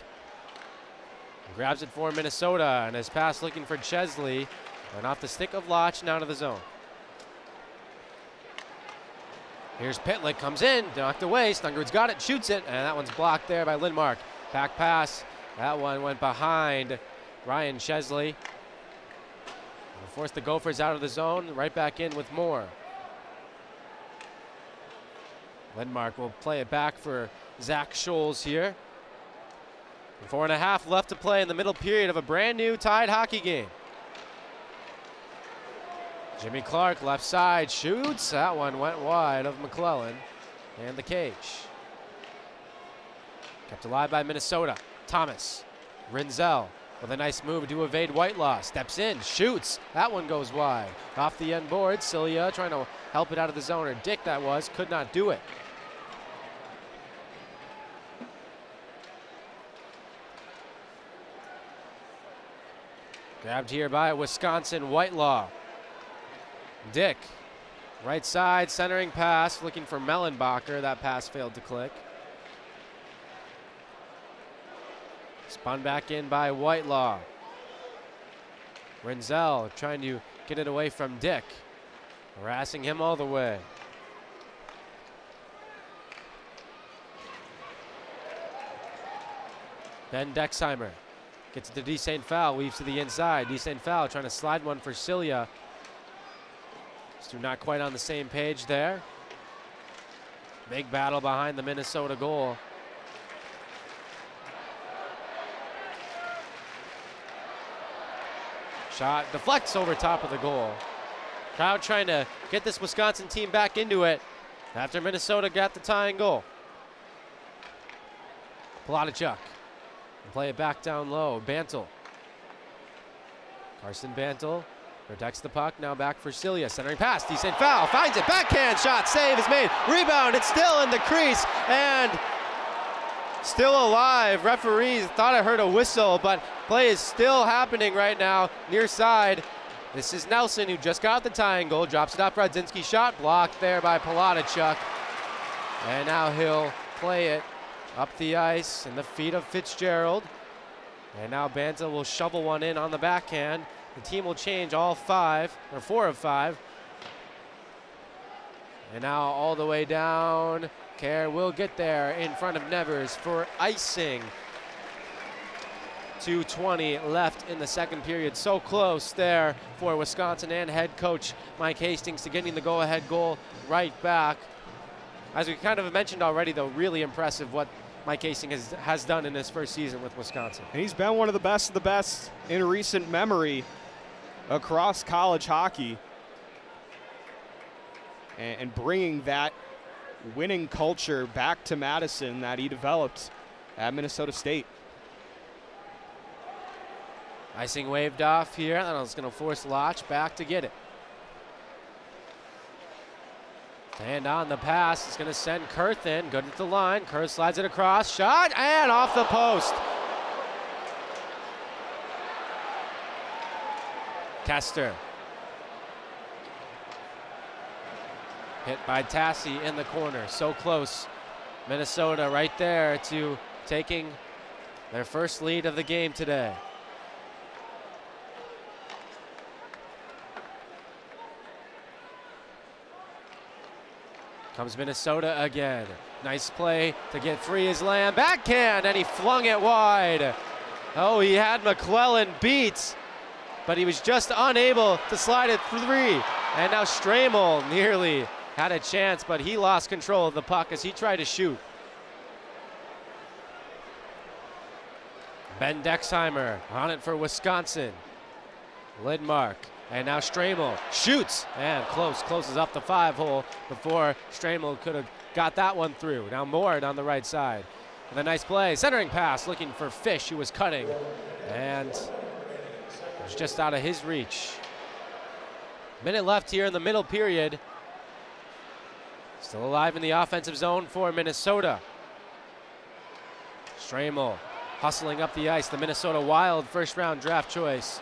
Grabs it for Minnesota, and his pass looking for Chesley, and off the stick of Lotch and out of the zone. Here's Pitlick, comes in, knocked away, Snuggerud's got it, shoots it, and that one's blocked there by Lindmark. Back pass, that one went behind Ryan Chesley. Forced the Gophers out of the zone, right back in with Moore. Lindmark will play it back for Zach Scholes here. 4.5 left to play in the middle period of a brand new tied hockey game. Jimmy Clark, left side, shoots. That one went wide of McClellan and the cage. Kept alive by Minnesota. Thomas, Rinzel with a nice move to evade Whitelaw. Steps in, shoots. That one goes wide. Off the end board, Cilia trying to help it out of the zone, or Dick that was, could not do it. Grabbed here by Wisconsin, Whitelaw. Dick, right side, centering pass, looking for Mellenbacher. That pass failed to click. Spun back in by Whitelaw. Rinzel trying to get it away from Dick. Harassing him all the way. Ben Dexheimer gets it to D. St. Foul, weaves to the inside. D. St. Foul trying to slide one for Cilia. Still not quite on the same page there. Big battle behind the Minnesota goal. Shot deflects over top of the goal. Crowd trying to get this Wisconsin team back into it after Minnesota got the tying goal. Palatichuk. Play it back down low. Bantle. Carson Bantle protects the puck. Now back for Cilia. Centering pass. Decent foul. Finds it. Backhand shot. Save is made. Rebound. It's still in the crease. And still alive. Referees thought I heard a whistle, but play is still happening right now. Near side. This is Nelson, who just got the tying goal. Drops it up. Radzinski shot. Blocked there by Palatichuk. And now he'll play it up the ice in the feet of Fitzgerald. And now Banta will shovel one in on the backhand. The team will change all 4 of 5. And now all the way down. Kerr will get there in front of Nevers for icing. 2:20 left in the second period. So close there for Wisconsin and head coach Mike Hastings to getting the go-ahead goal right back. As we kind of mentioned already, though, really impressive what Mike Hastings has done in his first season with Wisconsin. And he's been one of the best in recent memory across college hockey. And bringing that winning culture back to Madison that he developed at Minnesota State. Icing waved off here, and it's going to force Lotch back to get it. And on the pass, it's going to send Kurth in. Good at the line. Kurth slides it across. Shot, and off the post. Kester. Hit by Tassi in the corner. So close. Minnesota right there to taking their first lead of the game today. Comes Minnesota again. Nice play to get free as Lamb. Backhand, and he flung it wide. Oh, he had McClellan beat, but he was just unable to slide it 3. And now Stramel nearly had a chance, but he lost control of the puck as he tried to shoot. Ben Dexheimer on it for Wisconsin. Lidmark, and now Stramel shoots, and closes up the 5-hole before Stramel could have got that one through. Now Moore on the right side with a nice play, centering pass, looking for Fish, who was cutting, and it was just out of his reach. Minute left here in the middle period. Still alive in the offensive zone for Minnesota. Stramel hustling up the ice, the Minnesota Wild first-round draft choice.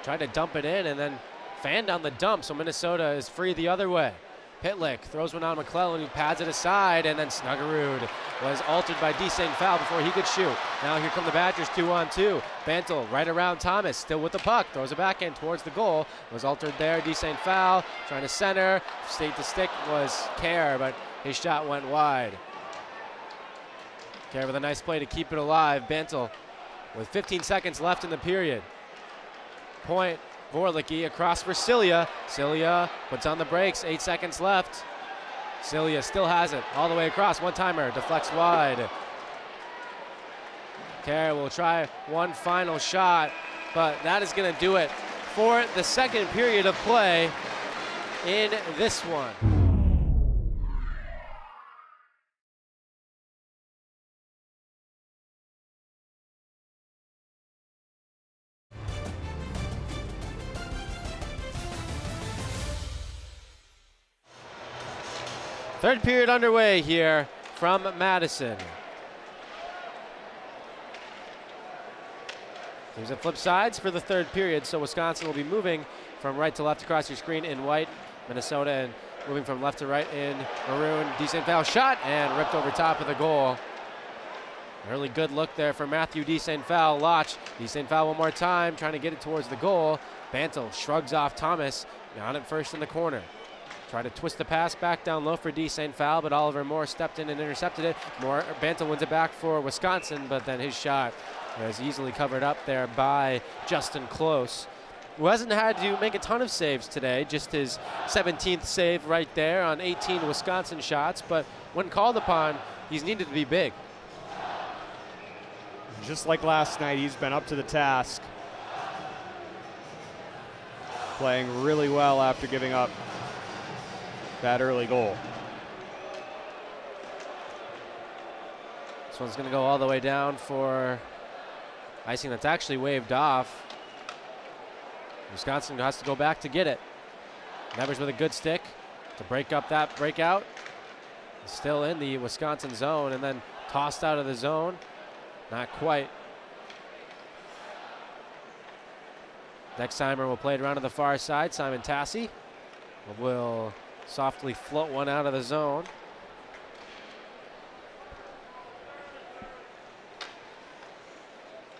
Tried to dump it in and then fanned on the dump, so Minnesota is free the other way. Pitlick throws one on McClellan, who pads it aside, and then Snuggerud was altered by D. St. Foul before he could shoot. Now here come the Badgers, 2-on-2. Bantle right around Thomas, still with the puck, throws it back in towards the goal. Was altered there, D. St. Foul trying to center. State to stick was Kerr, but his shot went wide. Kerr with a nice play to keep it alive. Bantle with 15 seconds left in the period. Point, Vorlicki across for Cilia. Cilia puts on the brakes, 8 seconds left. Cilia still has it, all the way across, one-timer, deflects wide. Kerr will try one final shot, but that is gonna do it for the second period of play in this one. Third period underway here from Madison. There's a flip sides for the third period, so Wisconsin will be moving from right to left across your screen in white. Minnesota and moving from left to right in maroon. D. St. Foul shot and ripped over top of the goal. Early good look there for Matthew D. St. Foul. Lotch, D. St. Foul one more time, trying to get it towards the goal. Bantle shrugs off Thomas, on it first in the corner. Tried to twist the pass back down low for D. St. Foul, but Oliver Moore stepped in and intercepted it. Bantle wins it back for Wisconsin, but then his shot was easily covered up there by Justin Close, who hasn't had to make a ton of saves today, just his 17th save right there on 18 Wisconsin shots, but when called upon, he's needed to be big. Just like last night, he's been up to the task. Playing really well after giving up that early goal. This one's going to go all the way down for icing that's actually waved off. Wisconsin has to go back to get it. Nevers with a good stick to break up that breakout. Still in the Wisconsin zone and then tossed out of the zone. Not quite. Dexheimer will play it around to the far side. Simon Tassi will softly float one out of the zone.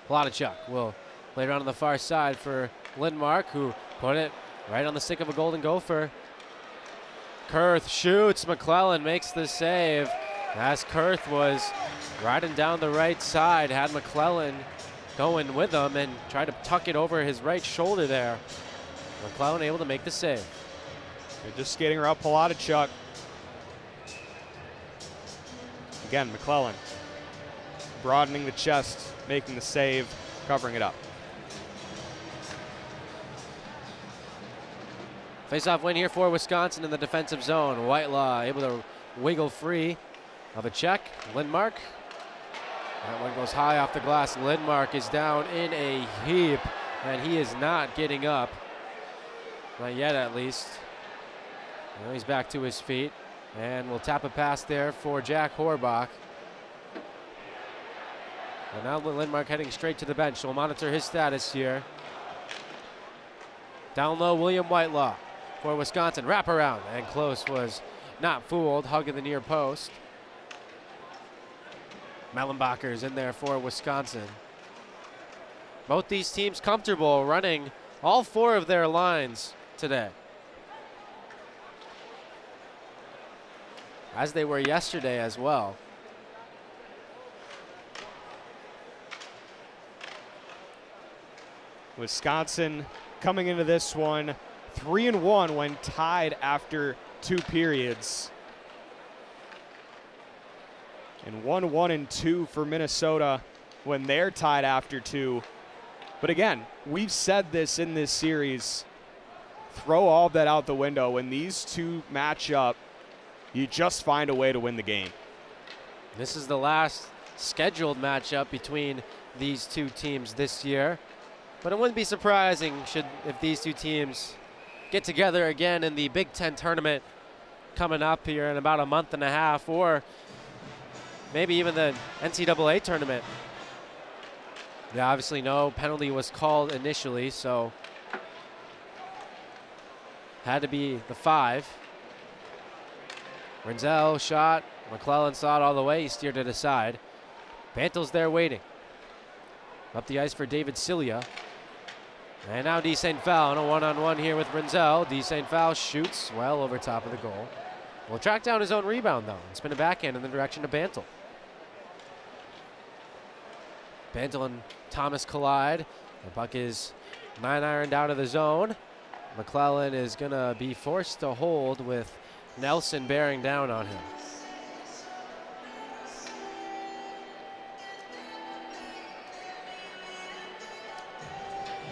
Plotachuk will play around on the far side for Lindmark, who put it right on the stick of a Golden Gopher. Kurth shoots. McClellan makes the save as Kurth was riding down the right side, had McClellan going with him and tried to tuck it over his right shoulder there. McClellan able to make the save. They're just skating around Plotachuk. Again, McClellan broadening the chest, making the save, covering it up. Face-off win here for Wisconsin in the defensive zone. Whitelaw able to wiggle free of a check. Lindmark. That one goes high off the glass. Lindmark is down in a heap, and he is not getting up. Not yet, at least. Now he's back to his feet, and we'll tap a pass there for Jack Horbach. And now Lindmark heading straight to the bench, so we'll monitor his status here. Down low, William Whitelaw for Wisconsin. Wraparound, and Close was not fooled, hugging the near post. Mellenbacher's in there for Wisconsin. Both these teams comfortable running all four of their lines today, as they were yesterday as well. Wisconsin coming into this one 3-1 when tied after 2 periods. And 1-2 for Minnesota when they're tied after 2. But again, we've said this in this series. Throw all of that out the window. When these two match up, you just find a way to win the game. This is the last scheduled matchup between these two teams this year. But it wouldn't be surprising if these two teams get together again in the Big Ten tournament coming up here in about a month and a half, or maybe even the NCAA tournament. Yeah, obviously no penalty was called initially, so had to be the 5. Renzel shot. McClellan saw it all the way. He steered it aside. Bantel's there waiting. Up the ice for David Cilia. And now D. St. Foul in a one-on-one here with Renzel. D. St. Foul shoots well over top of the goal. Will track down his own rebound, though, and spin a backhand in the direction of Bantel. Bantel and Thomas collide. The puck is 9-ironed out of the zone. McClellan is going to be forced to hold with Nelson bearing down on him.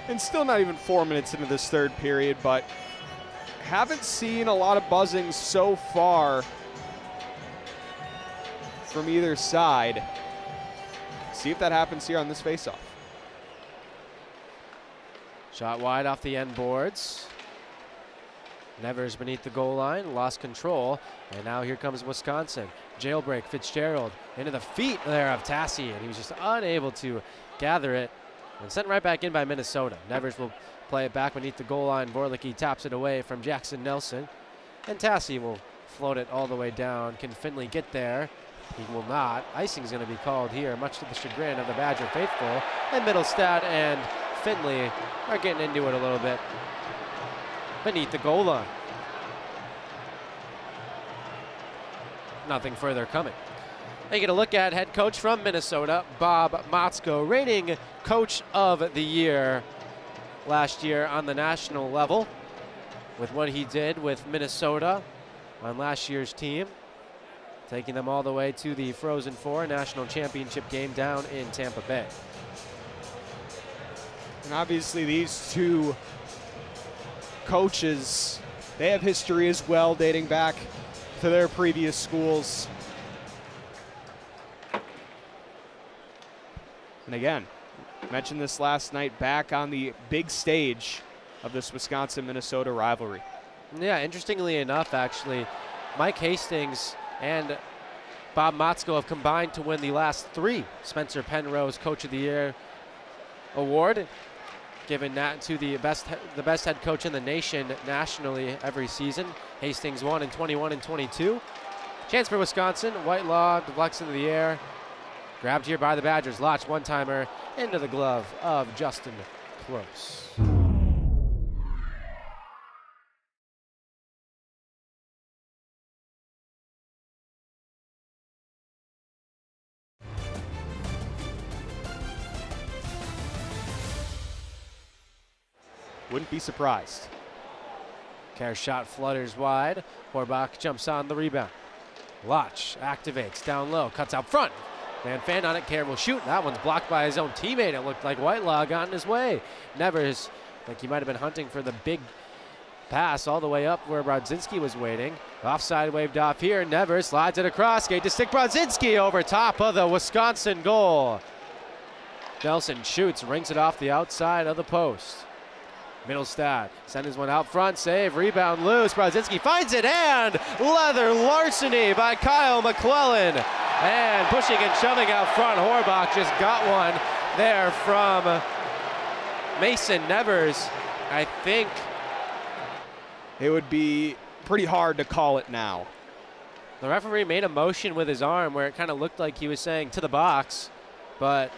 And still not even 4 minutes into this third period, but haven't seen a lot of buzzing so far from either side. See if that happens here on this faceoff. Shot wide off the end boards. Nevers beneath the goal line, lost control, and now here comes Wisconsin. Jailbreak, Fitzgerald into the feet there of Tassi, and he was just unable to gather it and sent right back in by Minnesota. Nevers will play it back beneath the goal line. Vorlicki taps it away from Jackson Nelson, and Tassi will float it all the way down. Can Finley get there? He will not. Icing is going to be called here, much to the chagrin of the Badger faithful. And Middlestad and Finley are getting into it a little bit beneath the goal line. Nothing further coming. They get a look at head coach from Minnesota, Bob Motzko, reigning coach of the year last year on the national level with what he did with Minnesota on last year's team, taking them all the way to the Frozen Four national championship game down in Tampa Bay. And obviously these two coaches, they have history as well, dating back to their previous schools. And again, mentioned this last night, back on the big stage of this Wisconsin-Minnesota rivalry. Yeah, interestingly enough, actually, Mike Hastings and Bob Motzko have combined to win the last 3 Spencer Penrose Coach of the Year award, given that to the best head coach in the nation nationally every season. Hastings won in 21 and 22. Chance for Wisconsin. Whitelaw deflects into the air. Grabbed here by the Badgers. Lotch one-timer into the glove of Justin Close. Wouldn't be surprised. Kerr shot flutters wide. Horbach jumps on the rebound. Lotch activates down low, cuts out front. Van Fan on it, Kerr will shoot. That one's blocked by his own teammate. It looked like Whitelaw got in his way. Nevers, like he might have been hunting for the big pass all the way up where Brodzinski was waiting. Offside waved off here. Nevers slides it across, skate to stick Brodzinski over top of the Wisconsin goal. Nelson shoots, rings it off the outside of the post. Middlestad sends one out front, save, rebound loose. Brodzinski finds it, and leather larceny by Kyle McClellan. And pushing and shoving out front, Horbach just got one there from Mason Nevers. I think it would be pretty hard to call it now. The referee made a motion with his arm where it kind of looked like he was saying to the box, but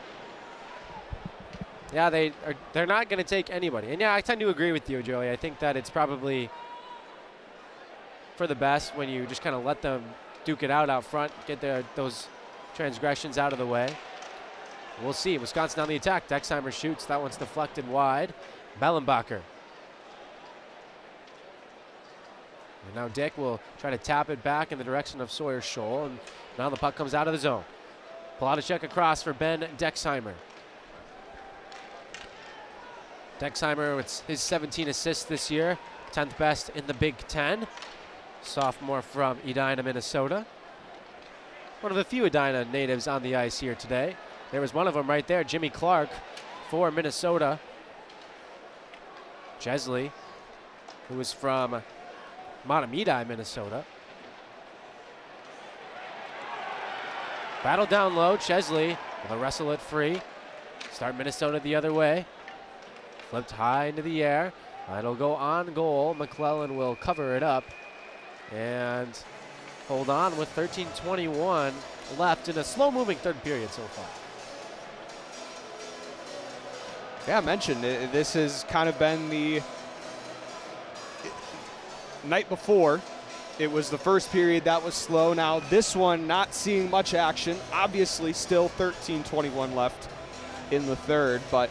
yeah, they're not going to take anybody. And yeah, I tend to agree with you, Joey. I think that it's probably for the best when you just kind of let them duke it out front, get those transgressions out of the way. We'll see. Wisconsin on the attack. Dexheimer shoots. That one's deflected wide. Bellenbacher. And now Dick will try to tap it back in the direction of Sawyer Scholl. And now the puck comes out of the zone. Polotacek across for Ben Dexheimer. Dexheimer with his 17 assists this year. 10th best in the Big Ten. Sophomore from Edina, Minnesota. One of the few Edina natives on the ice here today. There was one of them right there, Jimmy Clark for Minnesota. Chesley, who was from Matamidi, Minnesota. Battle down low, Chesley will wrestle it free. Start Minnesota the other way. Flipped high into the air. It'll go on goal. McClellan will cover it up and hold on with 13:21 left in a slow-moving third period so far. Yeah, I mentioned this has kind of been the night before. It was the first period that was slow. Now this one not seeing much action. Obviously still 13:21 left in the third, but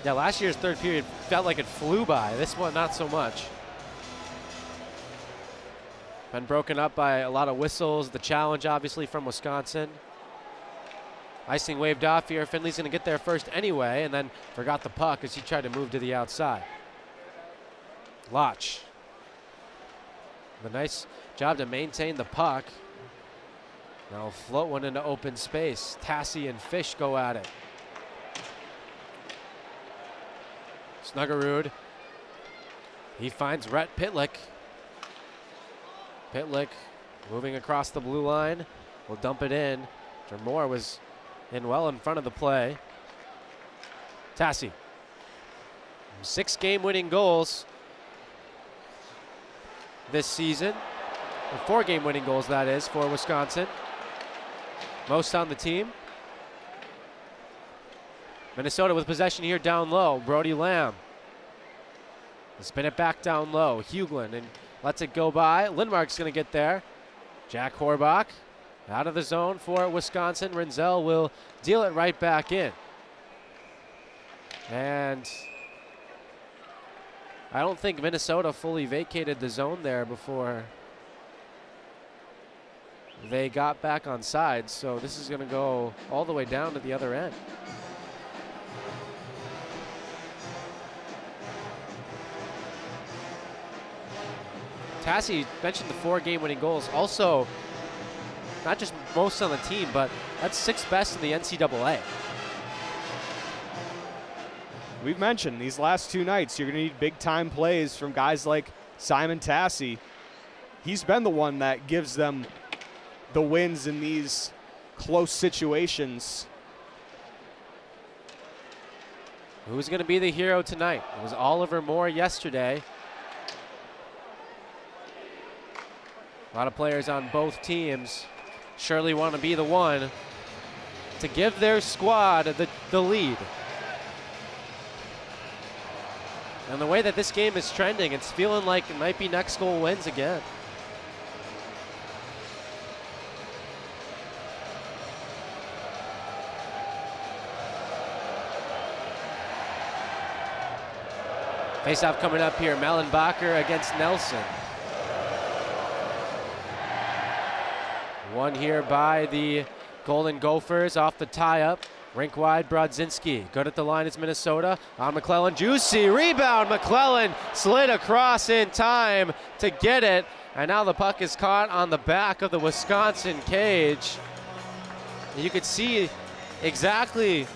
yeah, last year's third period felt like it flew by. This one, not so much. Been broken up by a lot of whistles. The challenge, obviously, from Wisconsin. Icing waved off here. Finley's going to get there first anyway, and then forgot the puck as he tried to move to the outside. Lotch. A nice job to maintain the puck. Now float one into open space. Tassi and Fish go at it. Snuggerud. He finds Rhett Pitlick. Pitlick moving across the blue line. Will dump it in. Moore was in well in front of the play. Tassi. 6 game-winning goals this season. Or 4 game-winning goals, that is, for Wisconsin. Most on the team. Minnesota with possession here down low. Brody Lamb. Spin it back down low. Huglin and lets it go by. Lindmark's going to get there. Jack Horbach out of the zone for Wisconsin. Renzel will deal it right back in. And I don't think Minnesota fully vacated the zone there before they got back on sides. So this is going to go all the way down to the other end. Tassi mentioned the 4 game-winning goals. Also, not just most on the team, but that's 6th best in the NCAA. We've mentioned these last 2 nights, you're going to need big-time plays from guys like Simon Tassi. He's been the one that gives them the wins in these close situations. Who's going to be the hero tonight? It was Oliver Moore yesterday. A lot of players on both teams surely want to be the one to give their squad the lead. And the way that this game is trending, it's feeling like it might be next goal wins again. Face-off coming up here, Mellenbacher against Nelson. One here by the Golden Gophers off the tie-up. Rink wide, Brodzinski. Good at the line is Minnesota. On McClellan, juicy rebound. McClellan slid across in time to get it. And now the puck is caught on the back of the Wisconsin cage. You could see exactly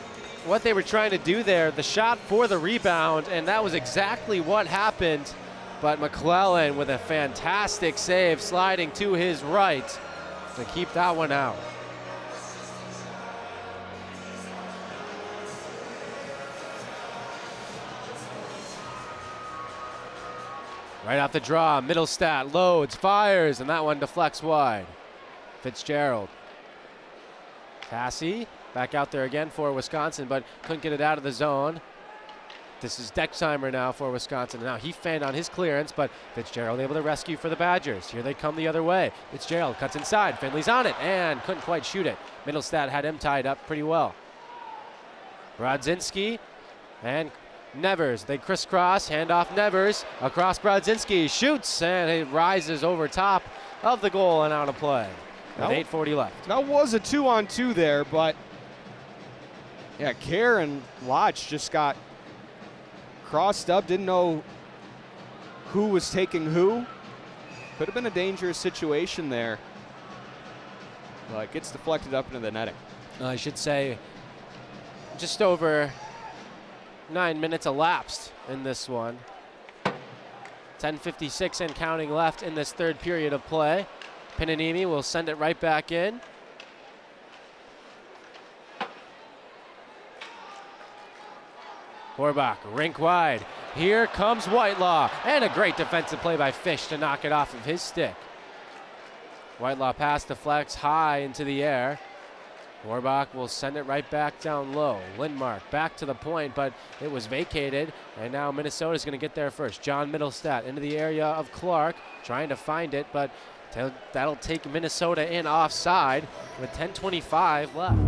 what they were trying to do there. The shot for the rebound, and that was exactly what happened. But McClellan with a fantastic save, sliding to his right to keep that one out. Right off the draw, Middlestat loads, fires, and that one deflects wide. Fitzgerald. Tassi back out there again for Wisconsin, but couldn't get it out of the zone. This is Dexheimer now for Wisconsin. Now he fanned on his clearance, but Fitzgerald able to rescue for the Badgers. Here they come the other way. Fitzgerald cuts inside. Finley's on it and couldn't quite shoot it. Middlestat had him tied up pretty well. Brodzinski and Nevers. They crisscross. Handoff Nevers across Brodzinski. Shoots and it rises over top of the goal and out of play. With 8:40 left. That was a 2-on-2 there, but yeah, Kerr and Lodge just got crossed up. Didn't know who was taking who. Could have been a dangerous situation there. But gets deflected up into the netting. I should say just over 9 minutes elapsed in this one. 10:56 and counting left in this third period of play. Pinanini will send it right back in. Horbach, rink wide. Here comes Whitelaw, and a great defensive play by Fish to knock it off of his stick. Whitelaw pass deflects high into the air. Horbach will send it right back down low. Lindmark back to the point, but it was vacated, and now Minnesota's going to get there first. John Middlestat into the area of Clark, trying to find it, but that'll take Minnesota in offside with 10:25 left.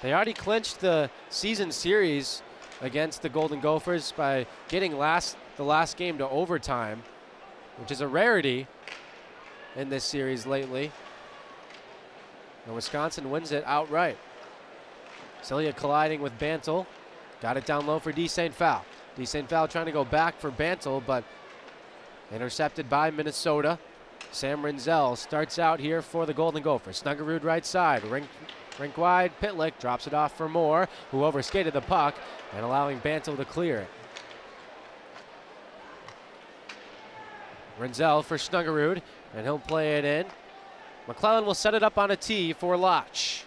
They already clinched the season series against the Golden Gophers by getting the last game to overtime, which is a rarity in this series lately. And Wisconsin wins it outright. Celia colliding with Bantle. Got it down low for D. St. Phal. D. St. Phal trying to go back for Bantle, but intercepted by Minnesota. Sam Rinzel starts out here for the Golden Gophers. Snuggerud right side. Rink wide, Pitlick drops it off for Moore, who overskated the puck and allowing Bantle to clear it. Rinzel for Snuggerud, and he'll play it in. McClellan will set it up on a tee for Lodge.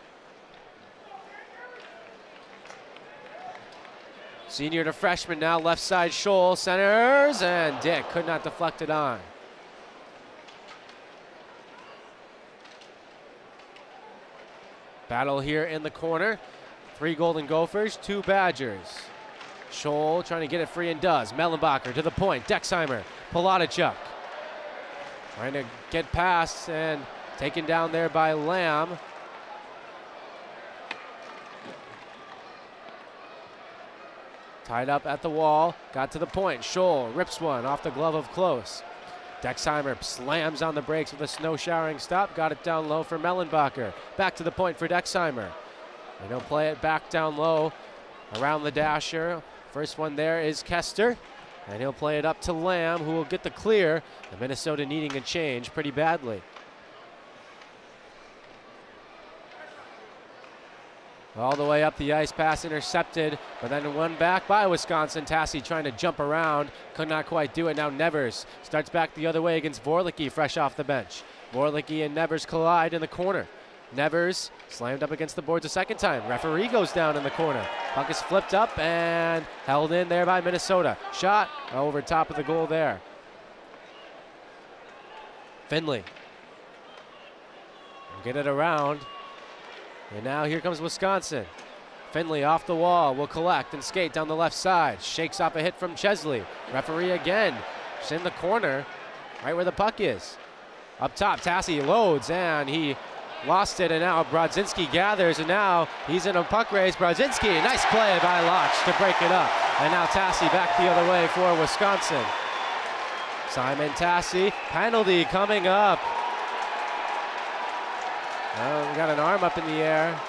Senior to freshman now, left side Scholl, centers, and Dick could not deflect it on. Battle here in the corner. 3 Golden Gophers, 2 Badgers. Scholl trying to get it free and does. Mellenbacher to the point. Dexheimer, Palatichuk. Trying to get past and taken down there by Lamb. Tied up at the wall, got to the point. Scholl rips one off the glove of Close. Dexheimer slams on the brakes with a snow showering stop. Got it down low for Mellenbacher. Back to the point for Dexheimer. And he'll play it back down low around the dasher. First one there is Kester. And he'll play it up to Lamb, who will get the clear. And Minnesota needing a change pretty badly. All the way up the ice, pass intercepted, but then one back by Wisconsin. Tassi trying to jump around, could not quite do it. Now Nevers starts back the other way against Vorlicki, fresh off the bench. Vorlicki and Nevers collide in the corner. Nevers slammed up against the boards a second time. Referee goes down in the corner. Puck is flipped up and held in there by Minnesota. Shot over top of the goal there. Finley. Get it around. And now here comes Wisconsin. Finley off the wall, will collect and skate down the left side. Shakes off a hit from Chesley. Referee again, just in the corner, right where the puck is. Up top, Tassi loads and he lost it, and now Brodzinski gathers, and now he's in a puck race. Brodzinski, nice play by Lodge to break it up. And now Tassi back the other way for Wisconsin. Simon Tassi, penalty coming up. Oh, we got an arm up in the air.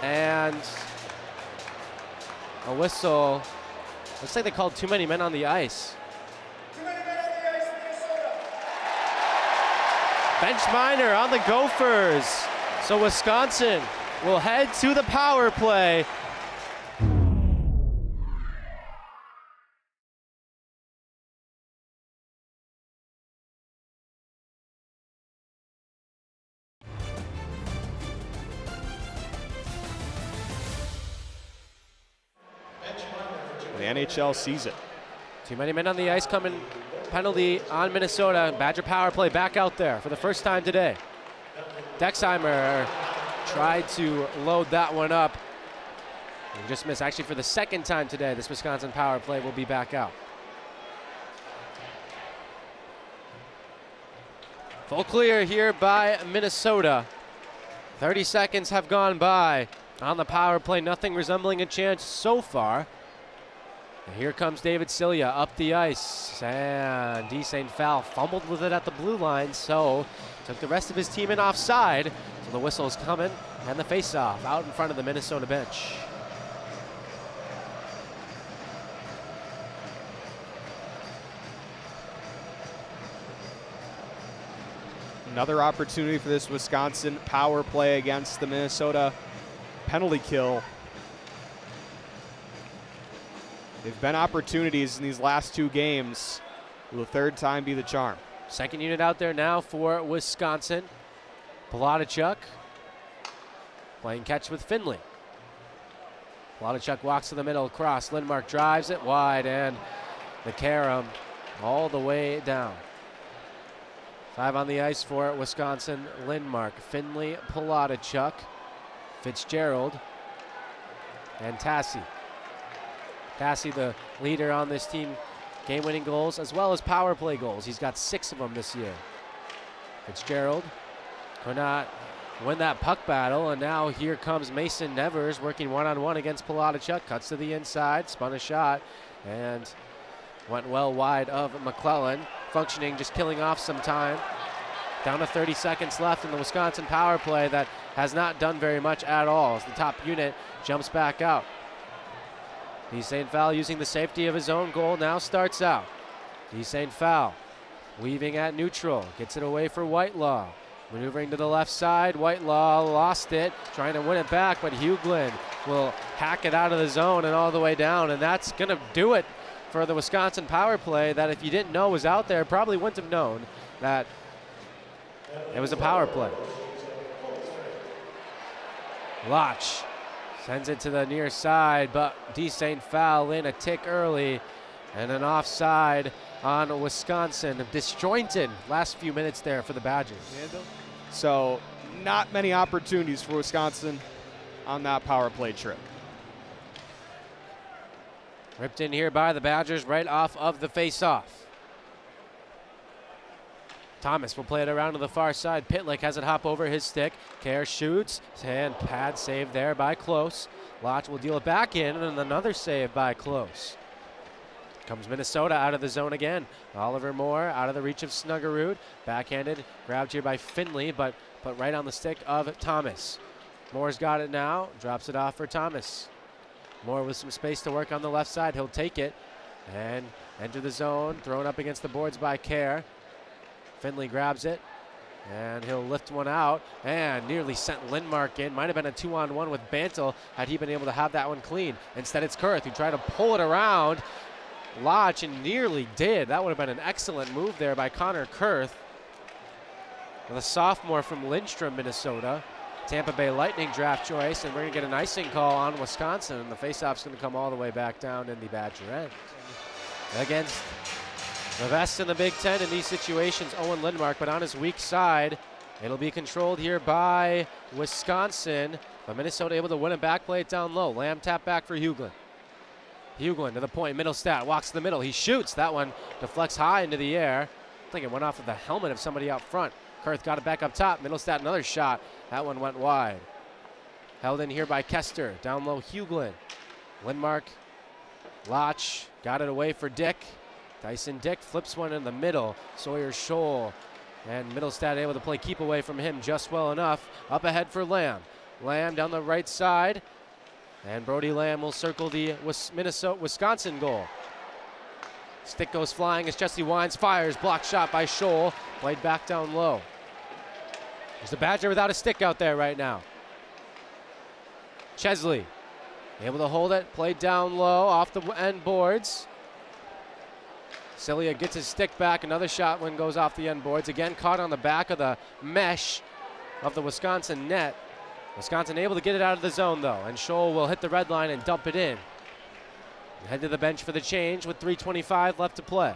And a whistle. Looks like they called too many men on the ice. Too many men on the ice, Minnesota. Bench minor on the Gophers. So Wisconsin will head to the power play. NHL season. Too many men on the ice coming. Penalty on Minnesota. Badger power play back out there for the first time today. Dexheimer tried to load that one up. And just missed. Actually, for the second time today, this Wisconsin power play will be back out. Full clear here by Minnesota. 30 seconds have gone by on the power play. Nothing resembling a chance so far. And here comes David Cilia up the ice. And D. St. Phal fumbled with it at the blue line, so took the rest of his team in offside. So the whistle's coming, and the face-off out in front of the Minnesota bench. Another opportunity for this Wisconsin power play against the Minnesota penalty kill. There've been opportunities in these last two games. Will the third time be the charm? Second unit out there now for Wisconsin. Palatichuk playing catch with Finley. Palatichuk walks to the middle, cross. Lindmark drives it wide, and the carom all the way down. 5 on the ice for Wisconsin. Lindmark, Finley, Palatichuk, Fitzgerald, and Tassi. Tassi, the leader on this team, game-winning goals as well as power play goals. He's got 6 of them this year. Fitzgerald could not win that puck battle, and now here comes Mason Nevers working one-on-one against Palatichuk. Cuts to the inside, spun a shot, and went well wide of McClellan. Functioning, just killing off some time. Down to 30 seconds left in the Wisconsin power play that has not done very much at all as the top unit jumps back out. D. St. Phal using the safety of his own goal now starts out. D. St. Phal weaving at neutral, gets it away for Whitelaw. Maneuvering to the left side, Whitelaw lost it, trying to win it back, but Hughlin will hack it out of the zone and all the way down, and that's gonna do it for the Wisconsin power play that if you didn't know was out there, probably wouldn't have known that it was a power play. Lach sends it to the near side, but D. St. Phal in a tick early, and an offside on Wisconsin. Disjointed last few minutes there for the Badgers. So not many opportunities for Wisconsin on that power play trip. Ripped in here by the Badgers right off of the face-off. Thomas will play it around to the far side. Pitlick has it hop over his stick. Kerr shoots, and pad save there by Close. Lach will deal it back in, and another save by Close. Comes Minnesota out of the zone again. Oliver Moore out of the reach of Snuggerud. Backhanded, grabbed here by Finley, but right on the stick of Thomas. Moore's got it now, drops it off for Thomas. Moore with some space to work on the left side. He'll take it and enter the zone. Thrown up against the boards by Kerr. Finley grabs it, and he'll lift one out and nearly sent Lindmark in. Might have been a 2-on-1 with Bantle had he been able to have that one clean. Instead, it's Kurth who tried to pull it around Lach and nearly did. That would have been an excellent move there by Connor Kurth. The sophomore from Lindstrom, Minnesota. Tampa Bay Lightning draft choice, and we're going to get an icing call on Wisconsin, and the faceoff's going to come all the way back down in the Badger end. Against the best in the Big Ten in these situations, Owen Lindmark, but on his weak side, it'll be controlled here by Wisconsin, but Minnesota able to win it back, play it down low. Lamb tap back for Hughlin. Hughlin to the point, Middlestat walks to the middle. He shoots. That one deflects high into the air. I think it went off of the helmet of somebody out front. Kurth got it back up top. Middlestat another shot. That one went wide. Held in here by Kester. Down low, Hughlin. Lindmark, Lach got it away for Dick. Dyson Dick flips one in the middle. Sawyer Scholl and Middlestat able to play keep away from him just well enough. Up ahead for Lamb. Lamb down the right side. And Brody Lamb will circle the Wisconsin goal. Stick goes flying as Jesse Wines fires. Blocked shot by Scholl. Played back down low. There's the Badger without a stick out there right now. Chesley able to hold it. Played down low off the end boards. Cilia gets his stick back. Another shot when goes off the end boards. Again caught on the back of the mesh of the Wisconsin net. Wisconsin able to get it out of the zone though, and Scholl will hit the red line and dump it in. Head to the bench for the change with 3:25 left to play.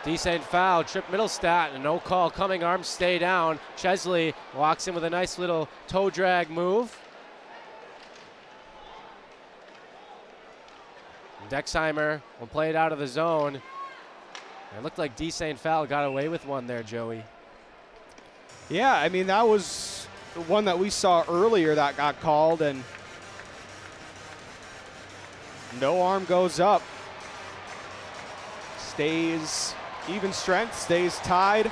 Decent foul, trip Middlestat, and no call coming, arms stay down. Chesley walks in with a nice little toe drag move. Dexheimer will play it out of the zone. It looked like St. Foul got away with one there, Joey. Yeah, I mean, that was the one that we saw earlier that got called, and no arm goes up. Stays even strength, stays tied.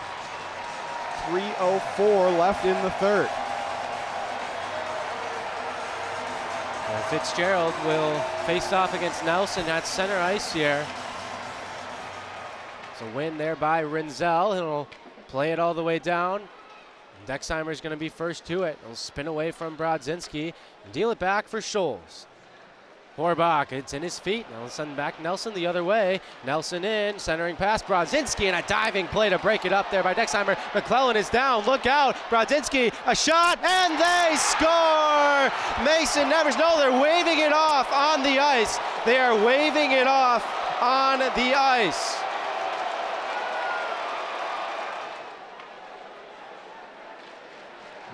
3:04 left in the third. And Fitzgerald will face off against Nelson at center ice here. It's a win there by Rinzel. He'll play it all the way down. Dexheimer's going to be first to it. He'll spin away from Brodzinski and deal it back for Scholes. Horbach, it's in his feet. Now send back Nelson the other way. Nelson in, centering pass. Brodzinski, and a diving play to break it up there by Dexheimer. McClellan is down. Look out. Brodzinski, a shot, and they score! Mason Nevers. No, they're waving it off on the ice. They are waving it off on the ice.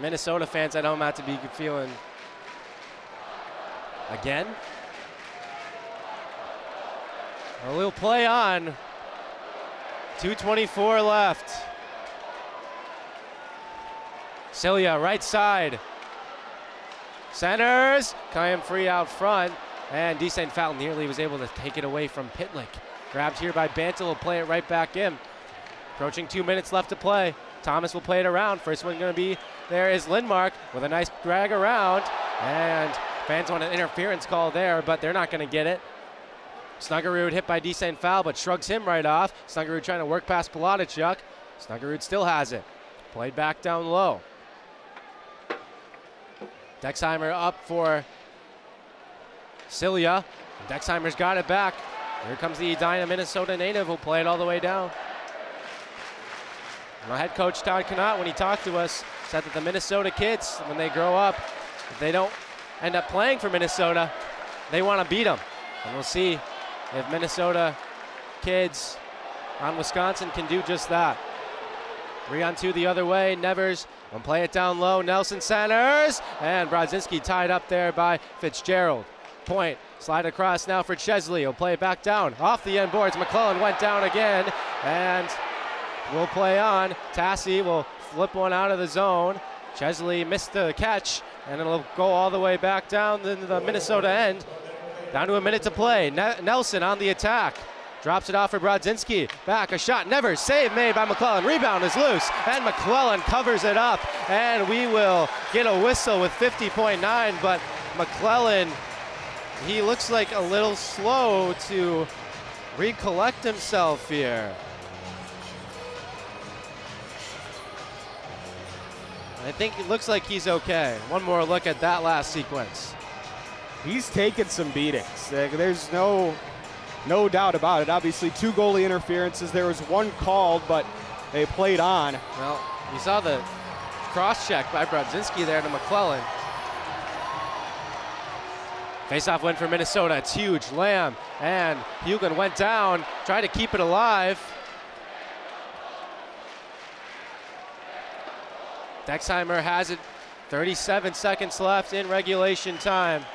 Minnesota fans at home have to be feeling again. A little play on. 2:24 left. Celia, right side. Centers. Kayam free out front. And St. Foul nearly was able to take it away from Pitlick. Grabbed here by Bantle. Will play it right back in. Approaching 2 minutes left to play. Thomas will play it around. First one going to be there is Lindmark with a nice drag around. And fans want an interference call there, but they're not going to get it. Snuggerud hit by St. Foul, but shrugs him right off. Snuggerud trying to work past Palatichuk. Snuggerud still has it. Played back down low. Dexheimer up for Celia. Dexheimer's got it back. Here comes the Edina, Minnesota native, who'll play it all the way down. Now, head coach Todd Connaught, when he talked to us, said that the Minnesota kids, when they grow up, if they don't end up playing for Minnesota, they want to beat them. And we'll see if Minnesota kids on Wisconsin can do just that. 3-on-2 the other way. Nevers will play it down low. Nelson centers, and Brodzinski tied up there by Fitzgerald. Point, slide across now for Chesley. He'll play it back down. Off the end boards, McClellan went down again, and will play on. Tassi will flip one out of the zone. Chesley missed the catch, and it'll go all the way back down to the Minnesota end. Down to a minute to play. Nelson on the attack. Drops it off for Brodzinski. Back, a shot, never. Save made by McClellan. Rebound is loose, and McClellan covers it up. And we will get a whistle with 50.9, but McClellan, he looks like a little slow to recollect himself here. I think it looks like he's okay. One more look at that last sequence. He's taken some beatings. There's no doubt about it. Obviously, 2 goalie interferences. There was one called, but they played on. Well, you saw the cross-check by Brodzinski there to McClellan. Face-off win for Minnesota. It's huge. Lamb and Huglen went down, tried to keep it alive. Dexheimer has it. 37 seconds left in regulation time.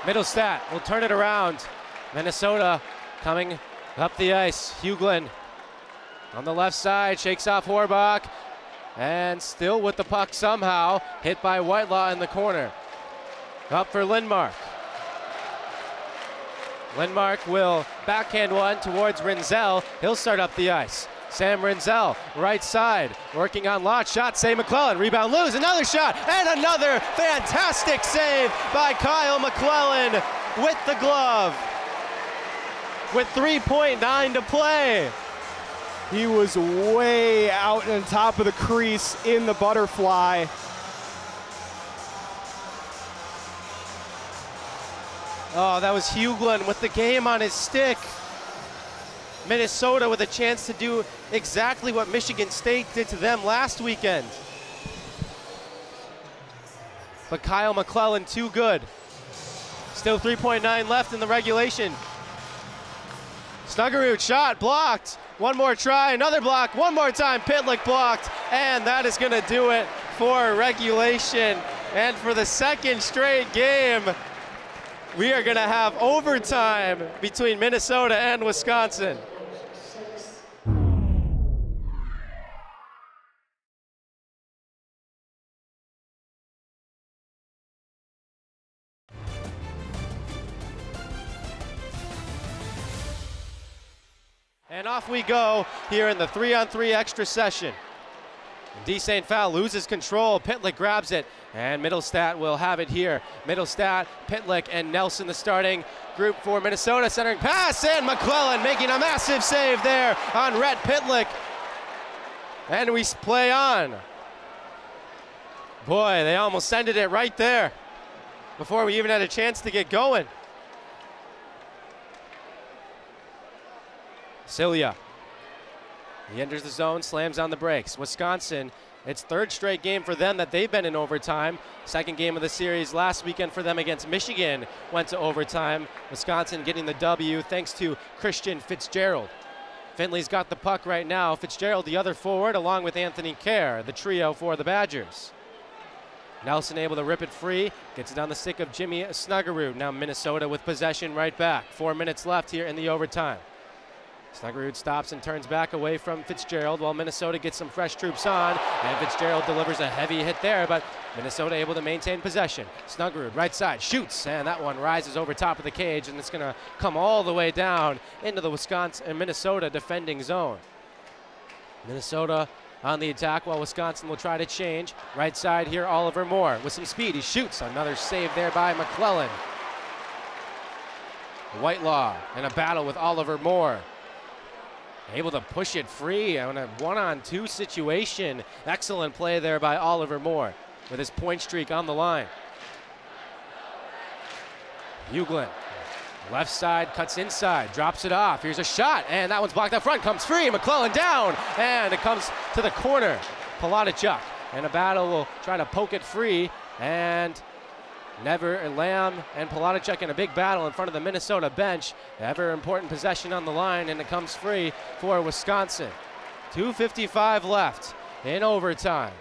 Middlestat will turn it around. Minnesota coming up the ice. Huglen on the left side, shakes off Horbach, and still with the puck somehow, hit by Whitelaw in the corner. Up for Lindmark. Lindmark will backhand one towards Rinzel. He'll start up the ice. Sam Rinzel, right side, working on Lott. Shot, save McClellan. Rebound, lose. Another shot, and another fantastic save by Kyle McClellan with the glove. With 3.9 to play. He was way out on top of the crease in the butterfly. Oh, that was Huglen with the game on his stick. Minnesota with a chance to do exactly what Michigan State did to them last weekend. but Kyle McClellan too good. Still 3.9 left in the regulation. Snuggerud shot blocked. One more try, another block, one more time. Pitlick blocked, and that is going to do it for regulation. And for the second straight game, we are going to have overtime between Minnesota and Wisconsin. And off we go here in the 3-on-3 extra session. D. St. Phal loses control. Pitlick grabs it, and Middlestat will have it here. Middlestat, Pitlick, and Nelson, the starting group for Minnesota. Centering pass, and McClellan making a massive save there on Rhett Pitlick. And we play on. Boy, they almost ended it right there before we even had a chance to get going. Cilia. He enters the zone, slams on the brakes. Wisconsin, it's third straight game for them that they've been in overtime. Second game of the series last weekend for them against Michigan went to overtime. Wisconsin getting the W thanks to Christian Fitzgerald. Finley's got the puck right now. Fitzgerald the other forward along with Anthony Kerr, the trio for the Badgers. Nelson able to rip it free, gets it on the stick of Jimmy Snuggerud. Now Minnesota with possession right back. 4 minutes left here in the overtime. Snuggerud stops and turns back away from Fitzgerald while Minnesota gets some fresh troops on, and Fitzgerald delivers a heavy hit there, but Minnesota able to maintain possession. Snuggerud right side shoots, and that one rises over top of the cage, and it's going to come all the way down into the Wisconsin and Minnesota defending zone. Minnesota on the attack while Wisconsin will try to change. Right side here, Oliver Moore with some speed. He shoots, another save there by McClellan. Whitelaw in a battle with Oliver Moore. Able to push it free on a 1-on-2 situation. Excellent play there by Oliver Moore with his point streak on the line. Buglin, left side, cuts inside, drops it off. Here's a shot, and that one's blocked up front. Comes free, McClellan down, and it comes to the corner. Palatichuk in a battle will try to poke it free, and Lamb and Palatichuk in a big battle in front of the Minnesota bench. Ever important possession on the line, and it comes free for Wisconsin. 2:55 left in overtime.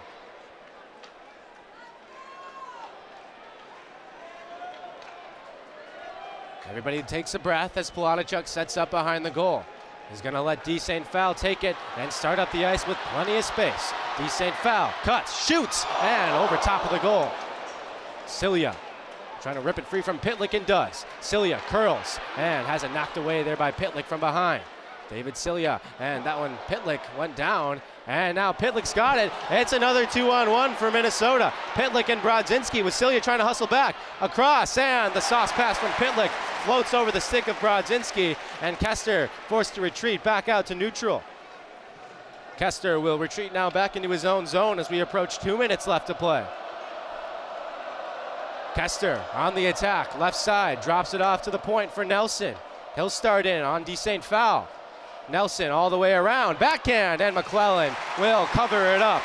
Everybody takes a breath as Palatichuk sets up behind the goal. He's going to let D. St. Phal take it and start up the ice with plenty of space. D. St. Phal cuts, shoots, and over top of the goal. Cilia trying to rip it free from Pitlick, and does. Cilia curls and has it knocked away there by Pitlick from behind. David Cilia, and that one Pitlick went down, and now Pitlick's got it. It's another 2-on-1 for Minnesota. Pitlick and Brodzinski with Cilia trying to hustle back across, and the sauce pass from Pitlick floats over the stick of Brodzinski, and Kester forced to retreat back out to neutral. Kester will retreat now back into his own zone as we approach 2 minutes left to play. Kester on the attack, left side, drops it off to the point for Nelson. He'll start in on D. St. Phal. Nelson all the way around, backhand, and McClellan will cover it up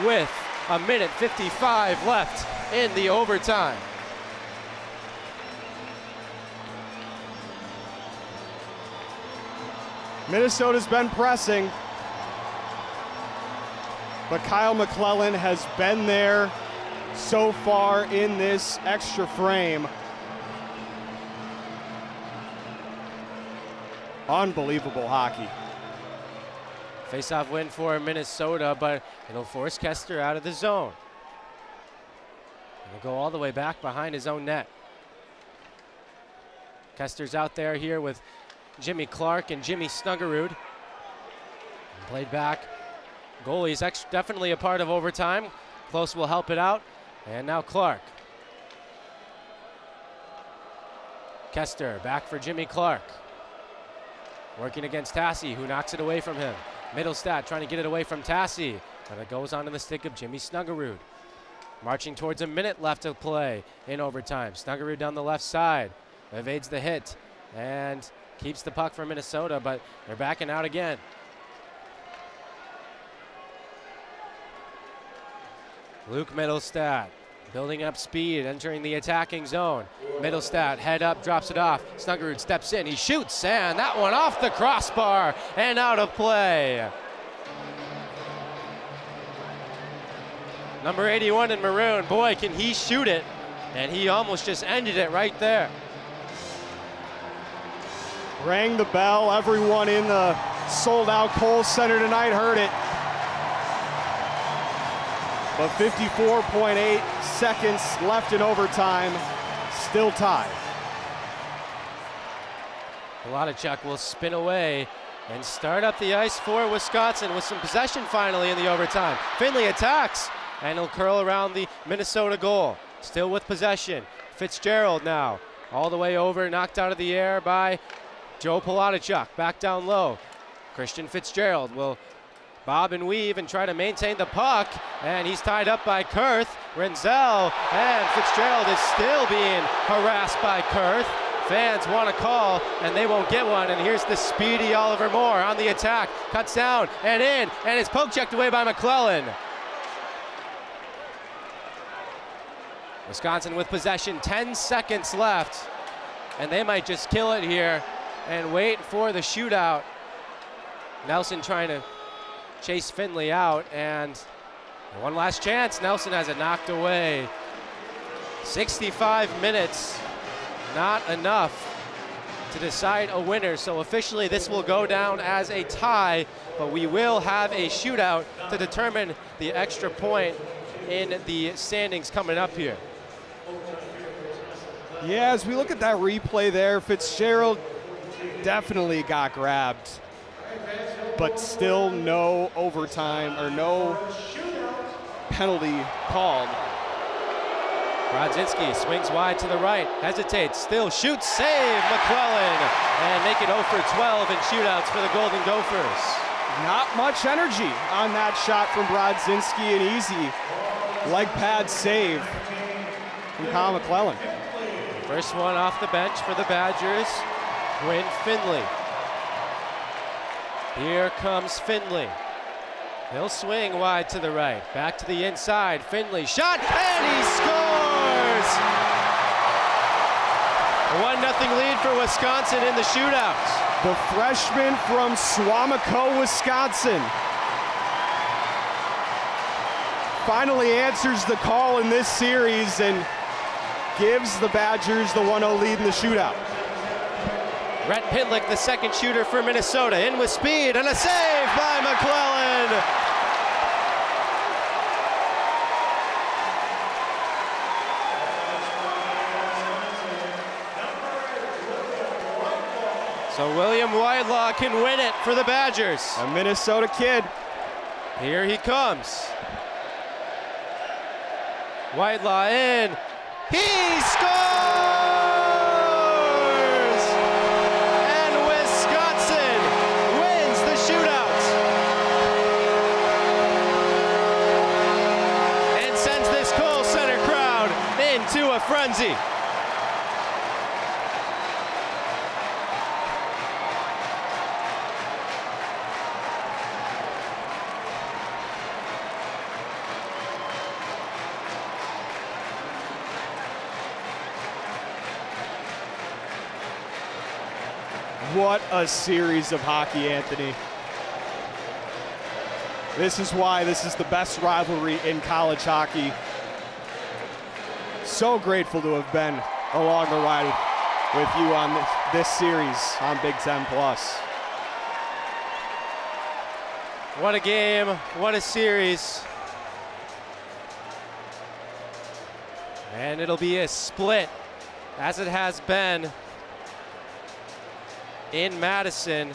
with 1:55 left in the overtime. Minnesota's been pressing, but Kyle McClellan has been there so far in this extra frame. Unbelievable hockey. Face-off win for Minnesota, but it'll force Kester out of the zone. He'll go all the way back behind his own net. Kester's out there here with Jimmy Clark and Jimmy Snuggerud. Played back. Goalie's definitely a part of overtime. Close will help it out. And now Clark. Kester back for Jimmy Clark. Working against Tassi, who knocks it away from him. Middlestat trying to get it away from Tassi, but it goes onto the stick of Jimmy Snuggerud. Marching towards a minute left to play in overtime. Snuggerud down the left side, evades the hit, and keeps the puck for Minnesota, but they're backing out again. Luke Middlestat Building up speed, entering the attacking zone. Middlestat, head up, drops it off. Snuggerud steps in, he shoots, and that one off the crossbar and out of play. Number 81 in maroon, boy, can he shoot it. And he almost just ended it right there. Rang the bell. Everyone in the sold-out Kohl Center tonight heard it. But 54.8 seconds left in overtime, still tied. Volodichuk will spin away and start up the ice for Wisconsin with some possession finally in the overtime. Finley attacks, and he'll curl around the Minnesota goal. Still with possession. Fitzgerald now, all the way over, knocked out of the air by Joe Volodichuk. Back down low. Christian Fitzgerald will bob and weave and try to maintain the puck, and he's tied up by Kurth. Renzel, and Fitzgerald is still being harassed by Kurth. Fans want a call, and they won't get one, and here's the speedy Oliver Moore on the attack. Cuts down and in, and it's poke checked away by McClellan. Wisconsin with possession, 10 seconds left, and they might just kill it here and wait for the shootout. Nelson trying to chase Finley out, and one last chance. Nelson has it knocked away. 65 minutes, not enough to decide a winner. So officially this will go down as a tie, but we will have a shootout to determine the extra point in the standings coming up here. Yeah, as we look at that replay there, Fitzgerald definitely got grabbed, but still no overtime or no penalty called. Brodzinski swings wide to the right, hesitates, still shoots, save McClellan, and make it 0 for 12 in shootouts for the Golden Gophers. Not much energy on that shot from Brodzinski, an easy leg pad save from Kyle McClellan. First one off the bench for the Badgers, Quinn Finley. Here comes Finley. He'll swing wide to the right, back to the inside. Finley shot, and he scores! A 1-0 lead for Wisconsin in the shootout. The freshman from Suamico, Wisconsin, finally answers the call in this series and gives the Badgers the 1-0 lead in the shootout. Rhett Pitlick, the second shooter for Minnesota, in with speed, and a save by McClellan. So William Whitelaw can win it for the Badgers. A Minnesota kid. Here he comes. Whitelaw in. He scores! And Wisconsin wins the shootout. And sends this Kohl Center crowd into a frenzy. What a series of hockey, Anthony. This is why this is the best rivalry in college hockey. So grateful to have been along the ride with you on this series on Big Ten Plus. What a game, what a series. And it'll be a split, as it has been in Madison.